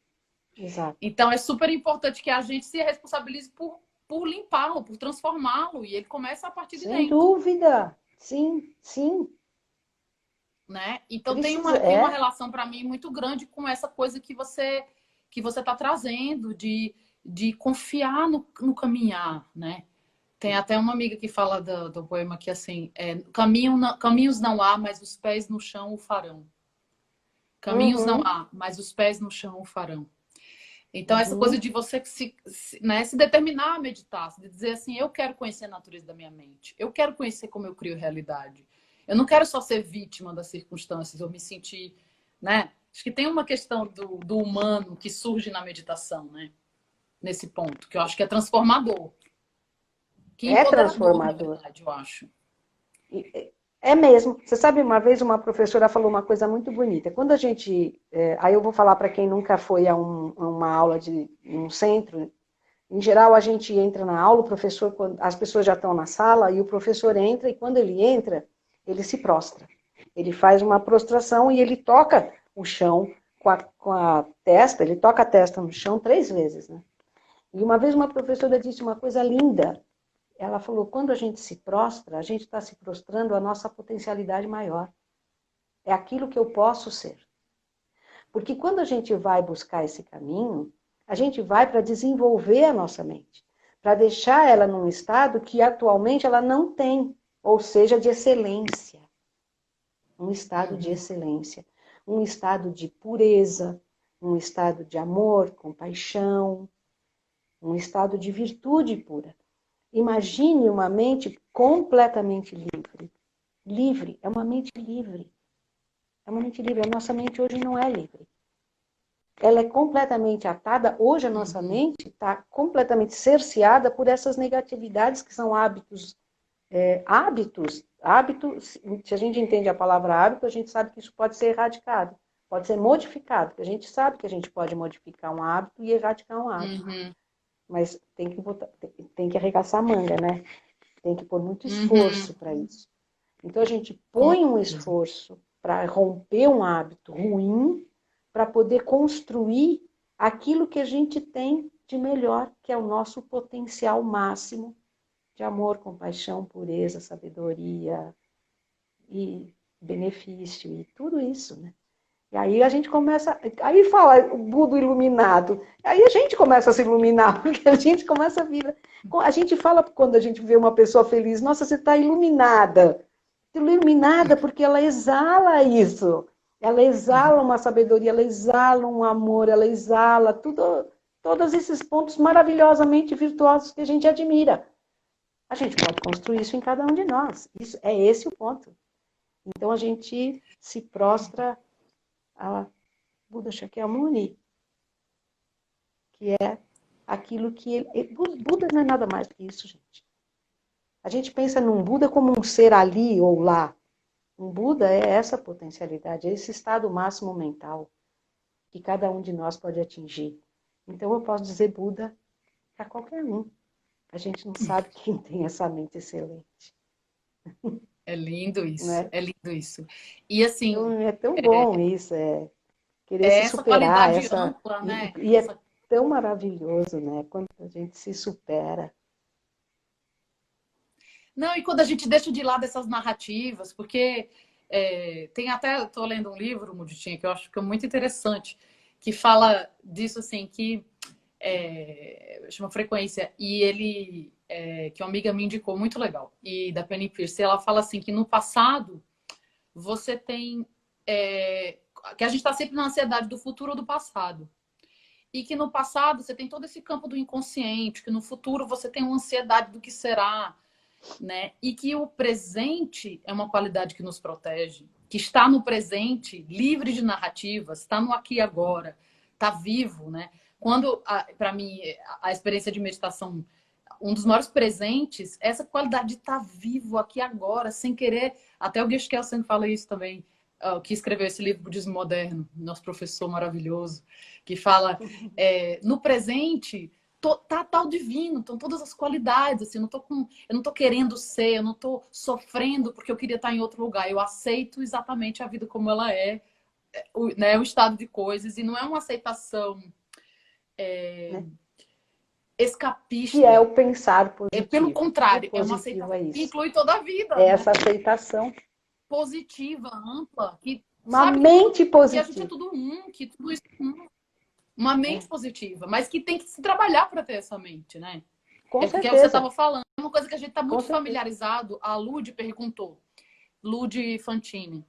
Exato. Então é super importante que a gente se responsabilize por limpá-lo, por transformá-lo, e ele começa a partir de Sem dentro. dúvida. Sim, sim. Né? Então Precisa, tem uma relação para mim muito grande com essa coisa que você está trazendo, de confiar no caminhar, né? Tem até uma amiga que fala do poema que assim, caminhos não há, mas os pés no chão o farão. Caminhos não há, mas os pés no chão o farão. Então, essa coisa de você né, se determinar a meditar, de dizer assim, eu quero conhecer a natureza da minha mente, eu quero conhecer como eu crio realidade. Eu não quero só ser vítima das circunstâncias, ou me sentir, né? Acho que tem uma questão do humano que surge na meditação, né? Nesse ponto, que eu acho que é transformador. Que É empoderador, na transformador. verdade, eu acho. É mesmo. Você sabe, uma vez uma professora falou uma coisa muito bonita. Quando a gente... aí eu vou falar para quem nunca foi a uma aula de um centro. Em geral, a gente entra na aula, o professor, as pessoas já estão na sala, e o professor entra, e quando ele entra, ele se prostra. Ele faz uma prostração e ele toca o chão com a testa, ele toca a testa no chão 3 vezes, né? E uma vez uma professora disse uma coisa linda. Ela falou, quando a gente se prostra, a gente está se prostrando à nossa potencialidade maior. É aquilo que eu posso ser. Porque quando a gente vai buscar esse caminho, a gente vai para desenvolver a nossa mente, para deixar ela num estado que atualmente ela não tem, ou seja, de excelência. Um estado de excelência, um estado de pureza, um estado de amor, compaixão, um estado de virtude pura. Imagine uma mente completamente livre. Livre, é uma mente livre. É uma mente livre. A nossa mente hoje não é livre. Ela é completamente atada. Hoje a nossa mente está completamente cerceada por essas negatividades que são hábitos. Hábitos, se a gente entende a palavra hábito, a gente sabe que isso pode ser erradicado, pode ser modificado, porque a gente sabe que a gente pode modificar um hábito e erradicar um hábito. Mas tem que arregaçar a manga, né? Tem que pôr muito esforço para isso. Então a gente põe um esforço para romper um hábito ruim, para poder construir aquilo que a gente tem de melhor, que é o nosso potencial máximo de amor, compaixão, pureza, sabedoria e benefício e tudo isso, né? E aí a gente começa, aí fala o Buda iluminado, aí a gente começa a se iluminar, porque a gente começa a vir, a gente fala quando a gente vê uma pessoa feliz, nossa, você está iluminada porque ela exala isso, ela exala uma sabedoria, ela exala um amor, ela exala todos esses pontos maravilhosamente virtuosos que a gente admira. A gente pode construir isso em cada um de nós, é esse o ponto. Então a gente se prostra a Buda Shakyamuni, que é aquilo que Buda não é nada mais que isso, gente. A gente pensa num Buda como um ser ali ou lá. Um Buda é essa potencialidade, é esse estado máximo mental que cada um de nós pode atingir. Então eu posso dizer Buda para qualquer um. A gente não sabe quem tem essa mente excelente. É lindo isso, Né? é lindo isso. E assim, Então, é tão bom isso, querer se essa superar, qualidade ampla, né? e é tão maravilhoso, né? Quando a gente se supera. Não, e quando a gente deixa de lado essas narrativas, porque tem até, estou lendo um livro, Muditinha, que eu acho que é muito interessante, que fala disso assim, que chama Frequência, e ele, que uma amiga me indicou, muito legal, e da Penny Pierce, ela fala assim, que no passado você tem, que a gente está sempre na ansiedade do futuro ou do passado. E que no passado você tem todo esse campo do inconsciente, que no futuro você tem uma ansiedade do que será, né? E que o presente é uma qualidade que nos protege, que está no presente, livre de narrativas, está no aqui e agora, está vivo, né? Quando, para mim, a experiência de meditação, um dos maiores presentes é essa qualidade de estar vivo aqui agora, sem querer. Até o Geshe Kelsen fala isso também, que escreveu esse livro Budismo Moderno, nosso professor maravilhoso, que fala no presente tá o divino, estão todas as qualidades, assim, eu não tô querendo ser, eu não tô sofrendo porque eu queria estar em outro lugar, eu aceito exatamente a vida como ela é, o estado de coisas, e não é uma aceitação escapista. Que é o pensar positivo. Pelo contrário, é uma aceitação que inclui toda a vida. É essa aceitação positiva, ampla, que uma sabe mente que positiva. a gente é tudo que tudo isso é um. Uma mente positiva, mas que tem que se trabalhar para ter essa mente, né? Com porque certeza. Você estava falando, é uma coisa que a gente está muito familiarizado. A Lud perguntou, Lud Fantini.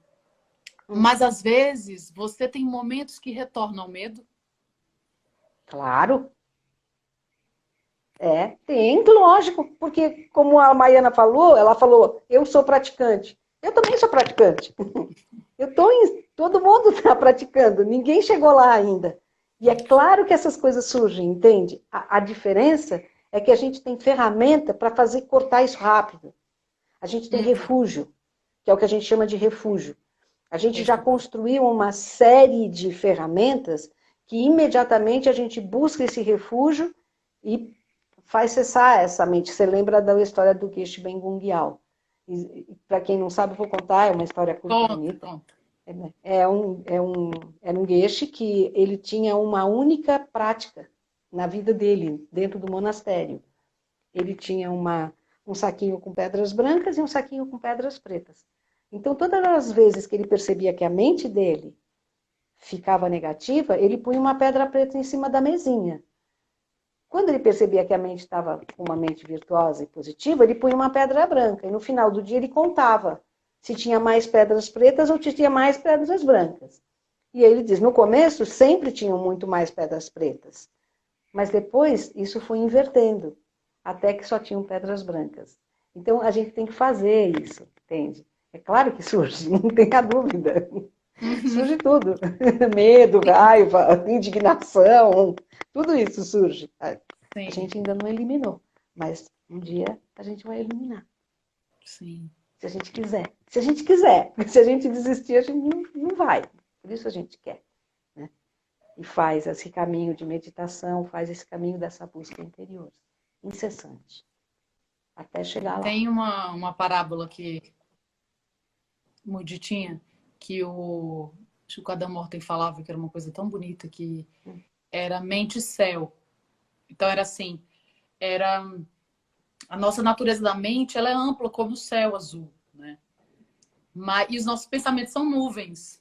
Mas às vezes você tem momentos que retornam ao medo? Claro. Tem, lógico, porque como a Maiana falou, ela falou, eu sou praticante. Eu também sou praticante. Todo mundo está praticando, ninguém chegou lá ainda. E é claro que essas coisas surgem, entende? A diferença é que a gente tem ferramenta para fazer cortar isso rápido. A gente tem refúgio, que é o que a gente chama de refúgio. A gente já construiu uma série de ferramentas que imediatamente a gente busca esse refúgio e faz cessar essa mente. Você lembra da história do Geshe Ben Gungyal? Para quem não sabe, eu vou contar, é uma história curta e bonita. Era um Geshe que ele tinha uma única prática na vida dele, dentro do monastério. Ele tinha um saquinho com pedras brancas e um saquinho com pedras pretas. Então, todas as vezes que ele percebia que a mente dele ficava negativa, ele punha uma pedra preta em cima da mesinha. Quando ele percebia que a mente estava com uma mente virtuosa e positiva, ele punha uma pedra branca. E no final do dia ele contava se tinha mais pedras pretas ou se tinha mais pedras brancas. E aí ele diz, no começo sempre tinham muito mais pedras pretas. Mas depois isso foi invertendo, até que só tinham pedras brancas. Então a gente tem que fazer isso, entende? É claro que surge, não tenha dúvida. Surge tudo. Medo, raiva, indignação, tudo isso surge. Sim. A gente ainda não eliminou, mas um dia a gente vai eliminar. Sim. Se a gente quiser. Se a gente quiser. Se a gente desistir, a gente não vai. Por isso a gente quer. Né? E faz esse caminho de meditação, faz esse caminho dessa busca interior. Incessante. Até chegar lá. Tem uma parábola que Moody tinha, que o Adam Morton falava que era uma coisa tão bonita, que era mente e céu. Então era assim, era a nossa natureza da mente, ela é ampla como o céu azul, né? E os nossos pensamentos são nuvens.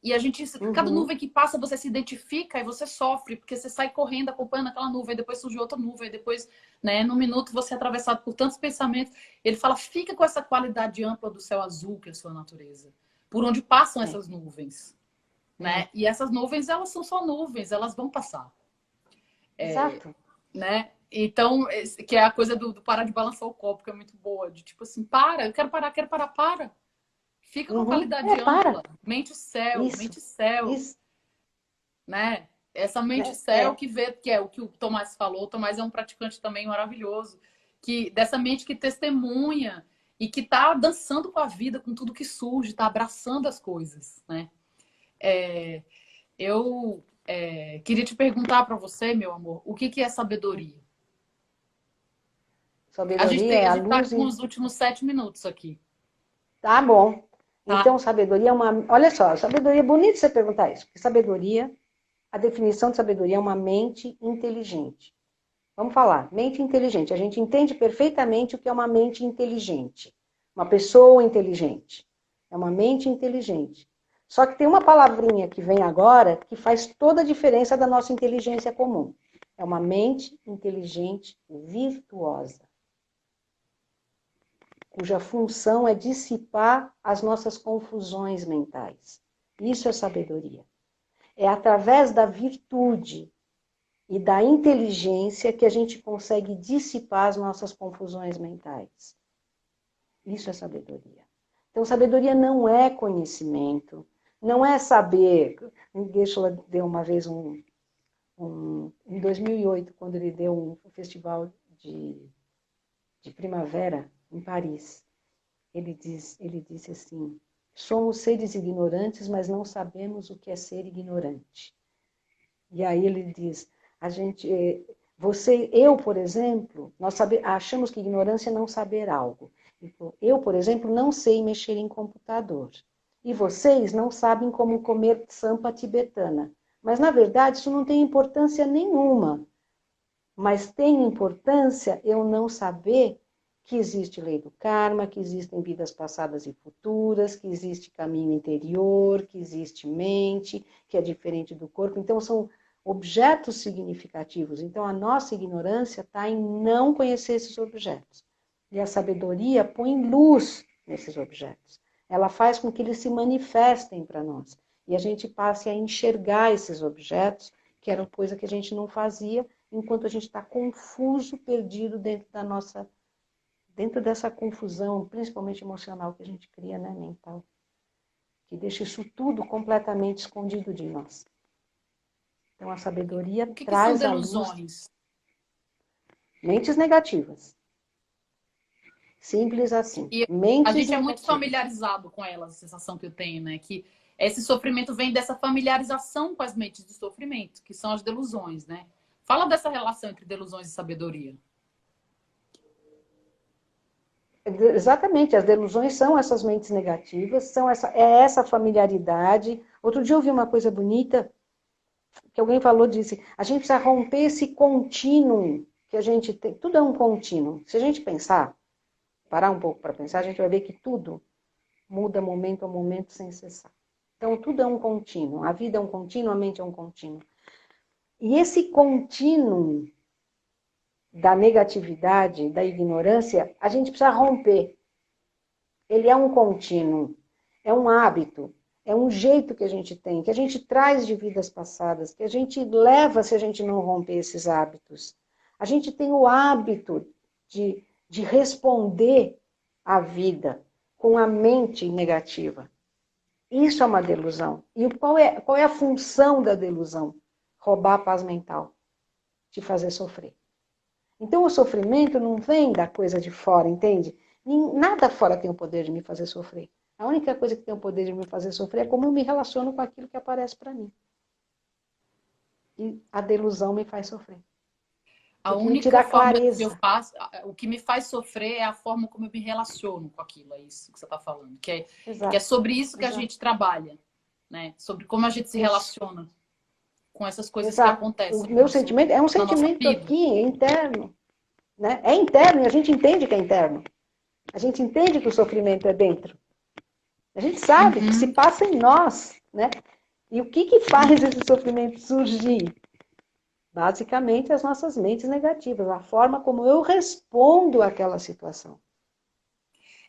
E a gente, cada nuvem que passa, você se identifica e você sofre, porque você sai correndo, acompanhando aquela nuvem, depois surge outra nuvem, depois, né, num minuto você é atravessado por tantos pensamentos. Ele fala, fica com essa qualidade ampla do céu azul, que é a sua natureza, por onde passam essas nuvens, né? E essas nuvens, elas são só nuvens, elas vão passar. Exato. Né? Então, que é a coisa do parar de balançar o copo, que é muito boa, de tipo assim, eu quero parar, para. Fica com qualidade ampla. Mente céu, isso, mente céu. Isso. Né? Essa mente céu que vê, que é o que o Tomás falou. O Tomás é um praticante também maravilhoso. Dessa mente que testemunha e que tá dançando com a vida, com tudo que surge, tá abraçando as coisas, né? Eu queria te perguntar para você, meu amor, o que é sabedoria? Sabedoria é A a gente tá luz... com os últimos 7 minutos aqui. Tá bom. Tá? Então, sabedoria é uma... Olha só, sabedoria é bonito você perguntar isso, porque sabedoria, a definição de sabedoria é uma mente inteligente. Vamos falar, mente inteligente. A gente entende perfeitamente o que é uma mente inteligente. Uma pessoa inteligente. É uma mente inteligente. Só que tem uma palavrinha que vem agora que faz toda a diferença da nossa inteligência comum. É uma mente inteligente virtuosa, cuja função é dissipar as nossas confusões mentais. Isso é sabedoria. É através da virtude e da inteligência que a gente consegue dissipar as nossas confusões mentais. Isso é sabedoria. Então, sabedoria não é conhecimento, não é saber. Geshe deu uma vez em 2008, quando ele deu um festival de primavera em Paris. Ele disse assim, somos seres ignorantes, mas não sabemos o que é ser ignorante. E aí ele diz, eu, por exemplo, achamos que ignorância é não saber algo. Eu, por exemplo, não sei mexer em computador. E vocês não sabem como comer sampa tibetana. Mas, na verdade, isso não tem importância nenhuma. Mas tem importância eu não saber que existe lei do karma, que existem vidas passadas e futuras, que existe caminho interior, que existe mente, que é diferente do corpo. Então, são objetos significativos. Então, a nossa ignorância está em não conhecer esses objetos. E a sabedoria põe luz nesses objetos. Ela faz com que eles se manifestem para nós. E a gente passe a enxergar esses objetos, que era coisa que a gente não fazia, enquanto a gente está confuso, perdido dentro dessa confusão, principalmente emocional que a gente cria, né, mental. que deixa isso tudo completamente escondido de nós. Então, a sabedoria O que são traz à luz delusões? mentes negativas. Simples assim. E a Mentes gente é muito negativas. familiarizado com elas, a sensação que eu tenho, né? Que esse sofrimento vem dessa familiarização com as mentes de sofrimento, que são as delusões, né? Fala dessa relação entre delusões e sabedoria. Exatamente, as delusões são essas mentes negativas, é essa familiaridade. Outro dia eu ouvi uma coisa bonita, que alguém falou, disse, a gente precisa romper esse contínuo que a gente tem. Tudo é um contínuo. Se a gente pensar, parar um pouco para pensar, a gente vai ver que tudo muda momento a momento sem cessar. Então, tudo é um contínuo. A vida é um contínuo, a mente é um contínuo. E esse contínuo da negatividade, da ignorância, a gente precisa romper. Ele é um contínuo, é um hábito, é um jeito que a gente tem, que a gente traz de vidas passadas, que a gente leva se a gente não romper esses hábitos. A gente tem o hábito de responder à vida com a mente negativa. Isso é uma delusão. E qual é a função da delusão? Roubar a paz mental, te fazer sofrer. Então, o sofrimento não vem da coisa de fora, entende? Nada fora tem o poder de me fazer sofrer. A única coisa que tem o poder de me fazer sofrer é como eu me relaciono com aquilo que aparece para mim. E a delusão me faz sofrer. A Porque me única tira a forma que eu clareza. faço, o que me faz sofrer é a forma como eu me relaciono com aquilo, é isso que você está falando. Que é Exato. sobre isso que a Exato. gente trabalha, né? Sobre como a gente se Isso. relaciona com essas coisas que Exato. O acontecem meu sentimento é um na nossa sentimento vida. aqui, é interno. Né? É interno e a gente entende que é interno. A gente entende que o sofrimento é dentro. A gente sabe que se Uhum. passa em nós, né? E o que faz esse sofrimento surgir? Basicamente, as nossas mentes negativas, a forma como eu respondo àquela situação.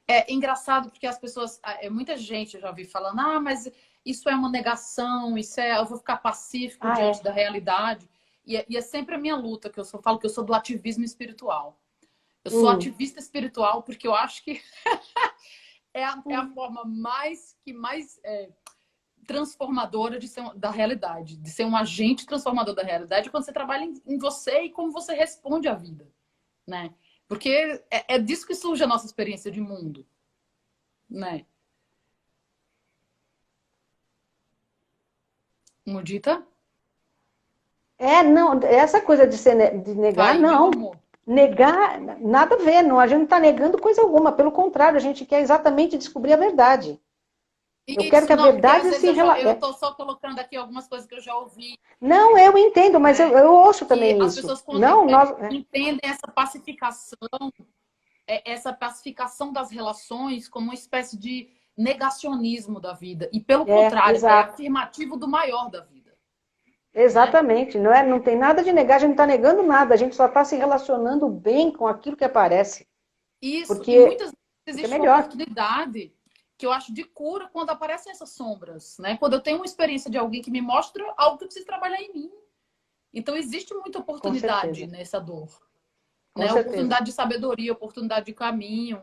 É engraçado porque as pessoas, muita gente eu já ouvi falando, mas isso é uma negação, eu vou ficar pacífico diante É. da realidade. E é sempre a minha luta, que falo que eu sou do ativismo espiritual. Eu sou ativista espiritual porque eu acho que é a forma mais transformadora da realidade, de ser um agente transformador da realidade, quando você trabalha em você e como você responde à vida, né? Porque é disso que surge a nossa experiência de mundo, né? Mudita? Não, essa coisa de negar, Caiu, não. amor. Negar, nada a ver, não, a gente não está negando coisa alguma, pelo contrário, a gente quer exatamente descobrir a verdade. Eu quero que Isso, a não, porque às verdade vezes se eu relacione. tô só colocando aqui algumas coisas que eu já ouvi, Não, eu entendo, mas né? eu ouço Que também as isso. pessoas Não, nós. entendem essa pacificação das relações como uma espécie de negacionismo da vida. E pelo contrário, é Exato. afirmativo do maior da vida, né? Exatamente, não tem nada de negar, a gente não está negando nada, a gente só está se relacionando bem com aquilo que aparece, Isso, e porque, muitas vezes porque é existe uma melhor. oportunidade que eu acho de cura quando aparecem essas sombras, né? Quando eu tenho uma experiência de alguém que me mostra algo que eu preciso trabalhar em mim. Então existe muita Com oportunidade certeza, nessa dor, com né? certeza. Oportunidade de sabedoria, oportunidade de caminho,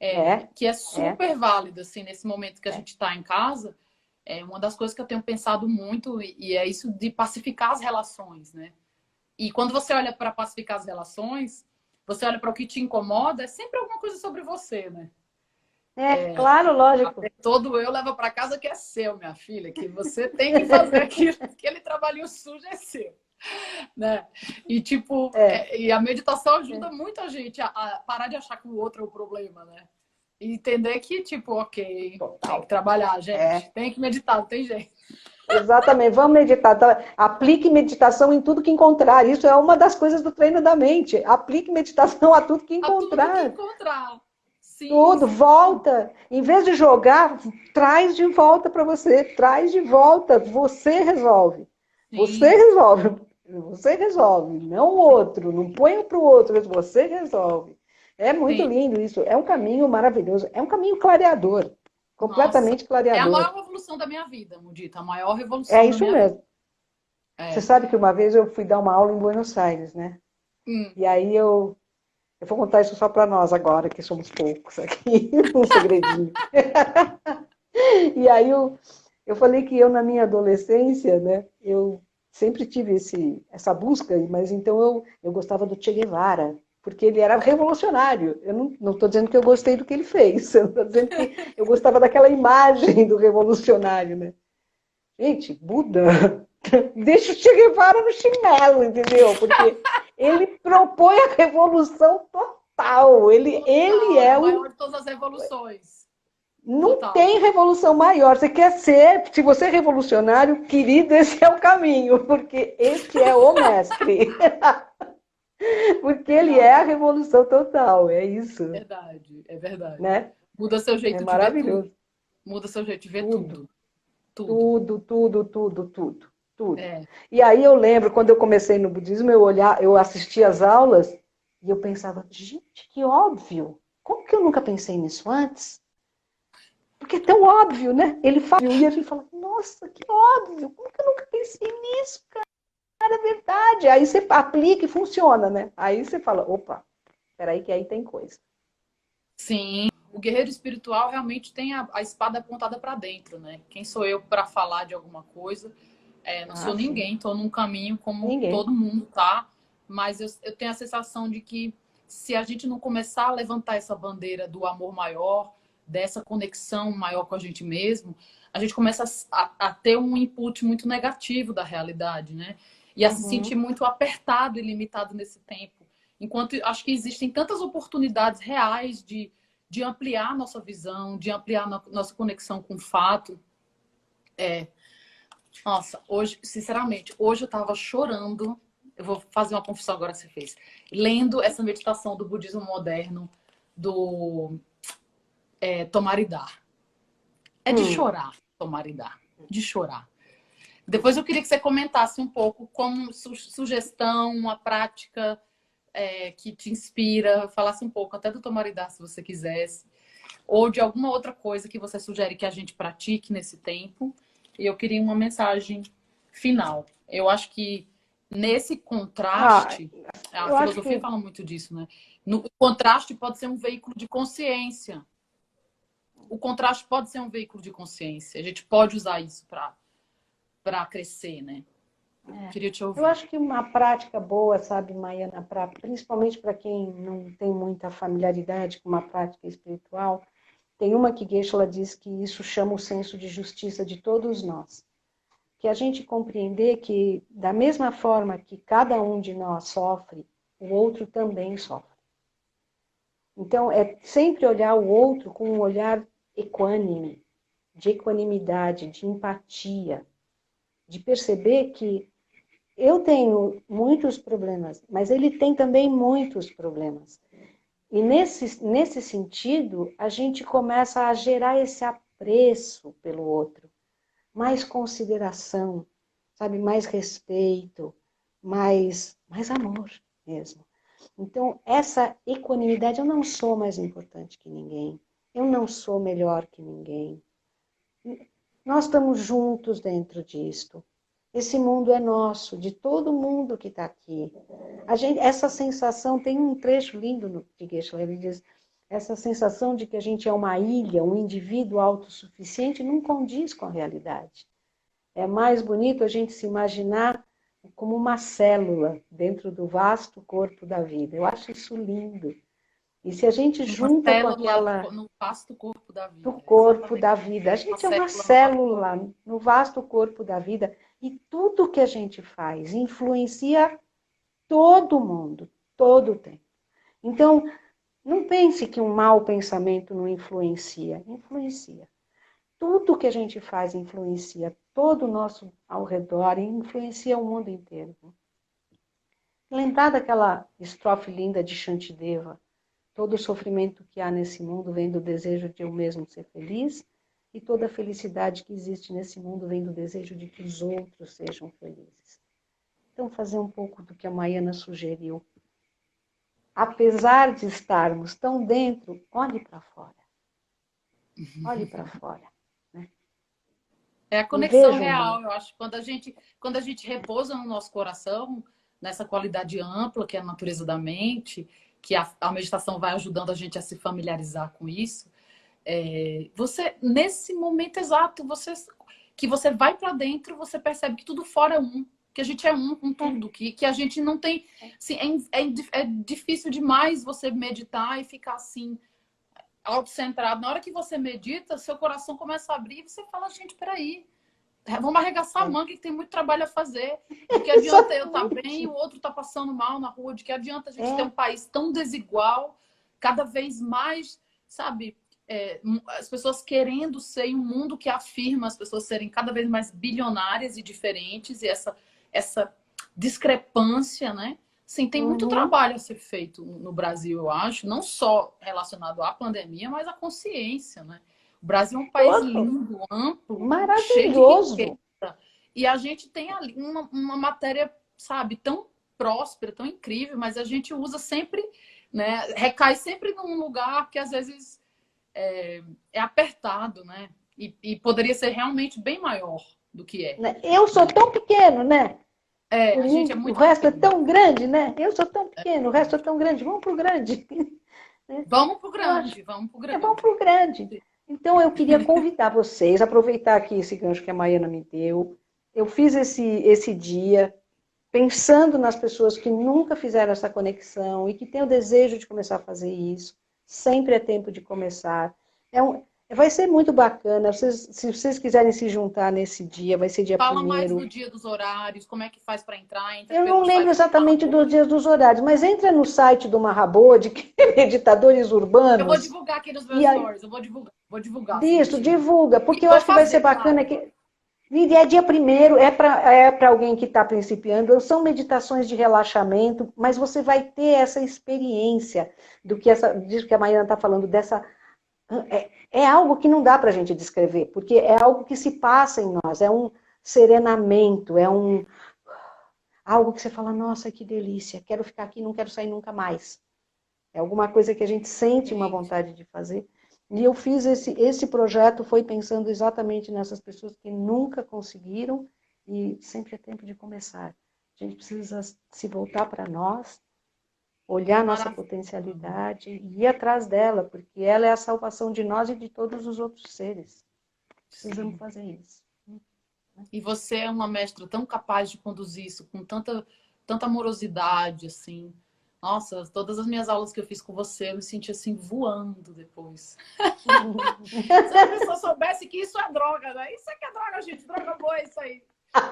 É, que é é, super válida assim nesse momento que a é. gente está em casa. É uma das coisas que eu tenho pensado muito e é isso de pacificar as relações, né? E quando você olha para pacificar as relações, você olha para o que te incomoda, é sempre alguma coisa sobre você, né? Claro, lógico. Todo eu leva para casa que é seu, minha filha, que você tem que fazer aquilo, aquele trabalhinho sujo é seu, né? E tipo, É, e a meditação é. ajuda muito a gente a parar de achar que o outro é o problema, né? E entender que, tipo, ok, tem que Total. trabalhar, É, gente, tem que meditar, não tem jeito. exatamente. Vamos meditar. Então, aplique meditação em tudo que encontrar. Isso é uma das coisas do treino da mente. Aplique meditação a tudo que A tudo que encontrar. encontrar. Sim, Tudo, sim, volta. Em vez de jogar, traz de volta para você. Traz de volta. Você resolve. Você sim, resolve. Você resolve, não o outro. Não ponha para o outro, mas você resolve. É muito sim. lindo isso. É um caminho maravilhoso. É um caminho clareador. Nossa, Completamente é a clareador. maior revolução da minha vida, Mudita, a maior É revolução da isso minha vida. mesmo. Você É. sabe que uma vez eu fui dar uma aula em Buenos Aires, né? Hum. E aí eu vou contar isso só para nós agora, que somos poucos aqui, um segredinho. E aí eu falei que eu, na minha adolescência, né, eu sempre tive essa busca, mas então eu gostava do Che Guevara, porque ele era revolucionário. Eu não estou dizendo que eu gostei do que ele fez, eu estou dizendo que eu gostava daquela imagem do revolucionário, né? Gente, Buda, deixa o Che Guevara no chinelo, entendeu? Porque ele propõe a revolução total. Ele Total, é a é maior o. de todas as revoluções. Não Total. tem revolução maior. Você quer ser, se você é revolucionário, querido, esse é o caminho, porque este é o mestre. Porque ele é a Realmente, revolução total, é isso, é verdade. né? Muda seu É jeito de ver tudo. maravilhoso. Muda seu jeito de ver Tudo, tudo. Tudo. tudo, tudo, tudo, tudo, tudo. É. E aí eu lembro, quando eu comecei no budismo, eu assistia às aulas e eu pensava, gente, que óbvio. Como que eu nunca pensei nisso antes? Porque é tão óbvio, né? Ele fala, e a gente fala, nossa, que óbvio. Como que eu nunca pensei nisso, cara? É verdade. Aí você aplica e funciona, né? Aí você fala, opa, peraí que aí tem coisa. Sim. O guerreiro espiritual realmente tem a espada apontada para dentro, né? Quem sou eu para falar de alguma coisa? Não Ah, sou sim. ninguém, estou num caminho como Ninguém. todo mundo tá, mas eu tenho a sensação de que se a gente não começar a levantar essa bandeira do amor maior, dessa conexão maior com a gente mesmo, a gente começa a ter um input muito negativo da realidade, né? E a se sentir Uhum. muito apertado e limitado nesse tempo. Enquanto acho que existem tantas oportunidades reais de ampliar nossa visão, de ampliar nossa conexão com o fato. Nossa, hoje, sinceramente, hoje eu tava chorando. Eu vou fazer uma confissão agora que você fez. Lendo essa meditação do budismo moderno, do tomar e dar. É de Hum. chorar, tomar e dar. De chorar. Depois eu queria que você comentasse um pouco como sugestão, uma prática que te inspira, falasse um pouco até do tomar e dar, se você quisesse, ou de alguma outra coisa que você sugere que a gente pratique nesse tempo. E eu queria uma mensagem final. Eu acho que nesse Ah, contraste, a eu acho filosofia que fala muito disso, né? No o contraste pode ser um veículo de consciência. O contraste pode ser um veículo de consciência. A gente pode usar isso para crescer, né? Queria te eu ouvir. acho que uma prática boa, sabe, Maiana, principalmente para quem não tem muita familiaridade com uma prática espiritual, tem uma que Geshe-la diz que isso chama o senso de justiça de todos nós. Que a gente compreender que, da mesma forma que cada um de nós sofre, o outro também sofre. Então, é sempre olhar o outro com um olhar equânime, de equanimidade, de empatia, de perceber que eu tenho muitos problemas, mas ele tem também muitos problemas. E nesse sentido, a gente começa a gerar esse apreço pelo outro, mais consideração, sabe, mais respeito, mais amor mesmo. Então, essa equanimidade, eu não sou mais importante que ninguém, eu não sou melhor que ninguém. Nós estamos juntos dentro disto. Esse mundo é nosso, de todo mundo que está aqui. Essa sensação, tem um trecho lindo no de Geshe-la, ele diz, essa sensação de que a gente é uma ilha, um indivíduo autossuficiente, não condiz com a realidade. É mais bonito a gente se imaginar como uma célula dentro do vasto corpo da vida. Eu acho isso lindo. E se a gente Uma junta com célula aquela no vasto corpo da do vida. corpo Exatamente. da vida, a Uma gente é uma célula no vasto corpo. célula no vasto corpo da vida e tudo que a gente faz influencia todo mundo, todo o tempo. Então, não pense que um mau pensamento não influencia. Influencia. Tudo que a gente faz influencia todo o nosso ao redor e influencia o mundo inteiro. Lembrar daquela estrofe linda de Shantideva: todo o sofrimento que há nesse mundo vem do desejo de eu mesmo ser feliz, e toda a felicidade que existe nesse mundo vem do desejo de que os outros sejam felizes. Então, fazer um pouco do que a Maiana sugeriu. Apesar de estarmos tão dentro, olhe para fora. Olhe para fora. Né? É a E conexão veja o real, mundo. eu acho. Quando a gente repousa no nosso coração, nessa qualidade ampla que é a natureza da mente, que a meditação vai ajudando a gente a se familiarizar com isso, Você, nesse momento exato, que você vai para dentro, você percebe que tudo fora é um, que a gente é um com tudo, que a gente não tem... Assim, é difícil demais você meditar e ficar assim, autocentrado. Na hora que você medita, seu coração começa a abrir e você fala, gente, peraí, vamos arregaçar a manga que tem muito trabalho a fazer. De que adianta eu estar bem e o outro estar passando mal na rua? De que adianta a gente ter um país tão desigual, cada vez mais, sabe... as pessoas querendo ser em um mundo que afirma as pessoas serem cada vez mais bilionárias e diferentes, e essa discrepância, né? Sim, tem muito trabalho a ser feito no Brasil, eu acho, não só relacionado à pandemia, mas à consciência, né? O Brasil é um país lindo, amplo, cheio de riqueza. E a gente tem ali uma matéria, sabe, tão próspera, tão incrível, mas a gente usa sempre, né? Recai sempre num lugar que às vezes é apertado, né? E poderia ser realmente bem maior do que é. Eu sou tão pequeno, né? A gente é muito o resto pequeno. É tão grande, né? Eu sou tão pequeno, o resto é tão grande. Vamos pro grande. Vamos pro grande, vamos pro grande. Vamos pro grande. Então, eu queria convidar vocês, aproveitar aqui esse gancho que a Maiana me deu. Eu fiz esse dia pensando nas pessoas que nunca fizeram essa conexão e que têm o desejo de começar a fazer isso. Sempre é tempo de começar. Vai ser muito bacana. Se vocês quiserem se juntar nesse dia, vai ser dia 1º. Fala mais do dia dos horários, como é que faz para entrar? Eu não lembro exatamente dos dias dos horários, mas entra no site do Mahabodhi, que é Meditadores Urbanos. Eu vou divulgar aqui nos meus stories, eu vou divulgar. Isso, divulga, porque eu acho que vai ser bacana. É dia 1º, é para alguém que está principiando, são meditações de relaxamento, mas você vai ter essa experiência disso que a Maiana está falando, dessa... É algo que não dá para a gente descrever, porque é algo que se passa em nós, é um serenamento, algo que você fala, nossa, que delícia, quero ficar aqui, não quero sair nunca mais. É alguma coisa que a gente sente uma vontade de fazer. E eu fiz esse projeto, foi pensando exatamente nessas pessoas que nunca conseguiram, e sempre é tempo de começar. A gente precisa se voltar para nós, olhar nossa potencialidade e ir atrás dela, porque ela é a salvação de nós e de todos os outros seres. Precisamos fazer isso. E você é uma mestra tão capaz de conduzir isso com tanta amorosidade, assim. Nossa, todas as minhas aulas que eu fiz com você, eu me senti assim, voando depois. Se a pessoa soubesse que isso é droga, né? Isso é que é droga, gente. Droga boa é isso aí.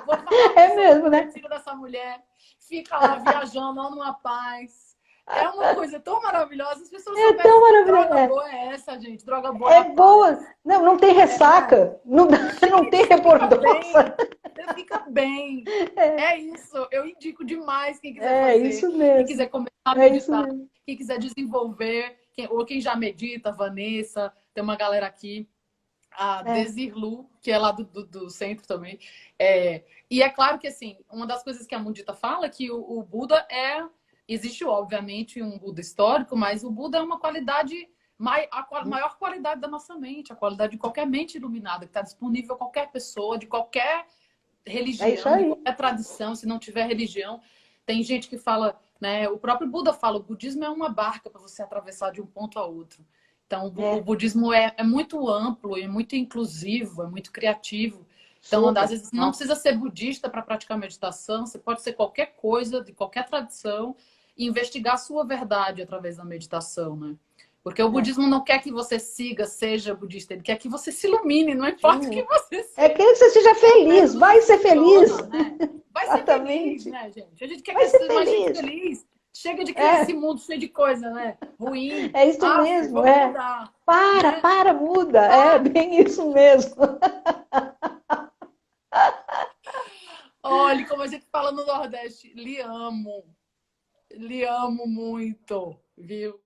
Vou falar mesmo, né? Dessa mulher. Fica lá viajando, numa paz. É uma coisa tão maravilhosa. As pessoas soubessem tão maravilhosa. Que droga boa é essa, gente. Droga boa é boa. Não tem ressaca. Não tem rebordosa. Fica bem. É isso. Eu indico demais quem quiser fazer. É isso mesmo. Quem quiser começar a meditar. Quem quiser desenvolver. Ou quem já medita, Vanessa. Tem uma galera aqui. A Desirlu, que é lá do centro também. E é claro que, assim, uma das coisas que a Mudita fala é que o Buda existe, obviamente, um Buda histórico, mas o Buda é uma qualidade, a maior qualidade da nossa mente, a qualidade de qualquer mente iluminada, que está disponível a qualquer pessoa, de qualquer religião, de qualquer tradição, se não tiver religião. Tem gente que fala, né? O próprio Buda fala, o budismo é uma barca para você atravessar de um ponto a outro. Então, o budismo é muito amplo, é muito inclusivo, é muito criativo. Então, às vezes, não precisa ser budista para praticar meditação, você pode ser qualquer coisa, de qualquer tradição, e investigar a sua verdade através da meditação, né? Porque o budismo não quer que você seja budista, ele quer que você se ilumine, não importa o que você seja. É que você seja feliz, vai ser feliz. Né? Vai ser feliz, né, gente? A gente quer que seja mais feliz. Chega de criar esse mundo cheio de coisa, né? Ruim. É isso mesmo, Para, muda. É bem isso mesmo. Olha, como a gente fala no Nordeste, lhe amo muito, viu?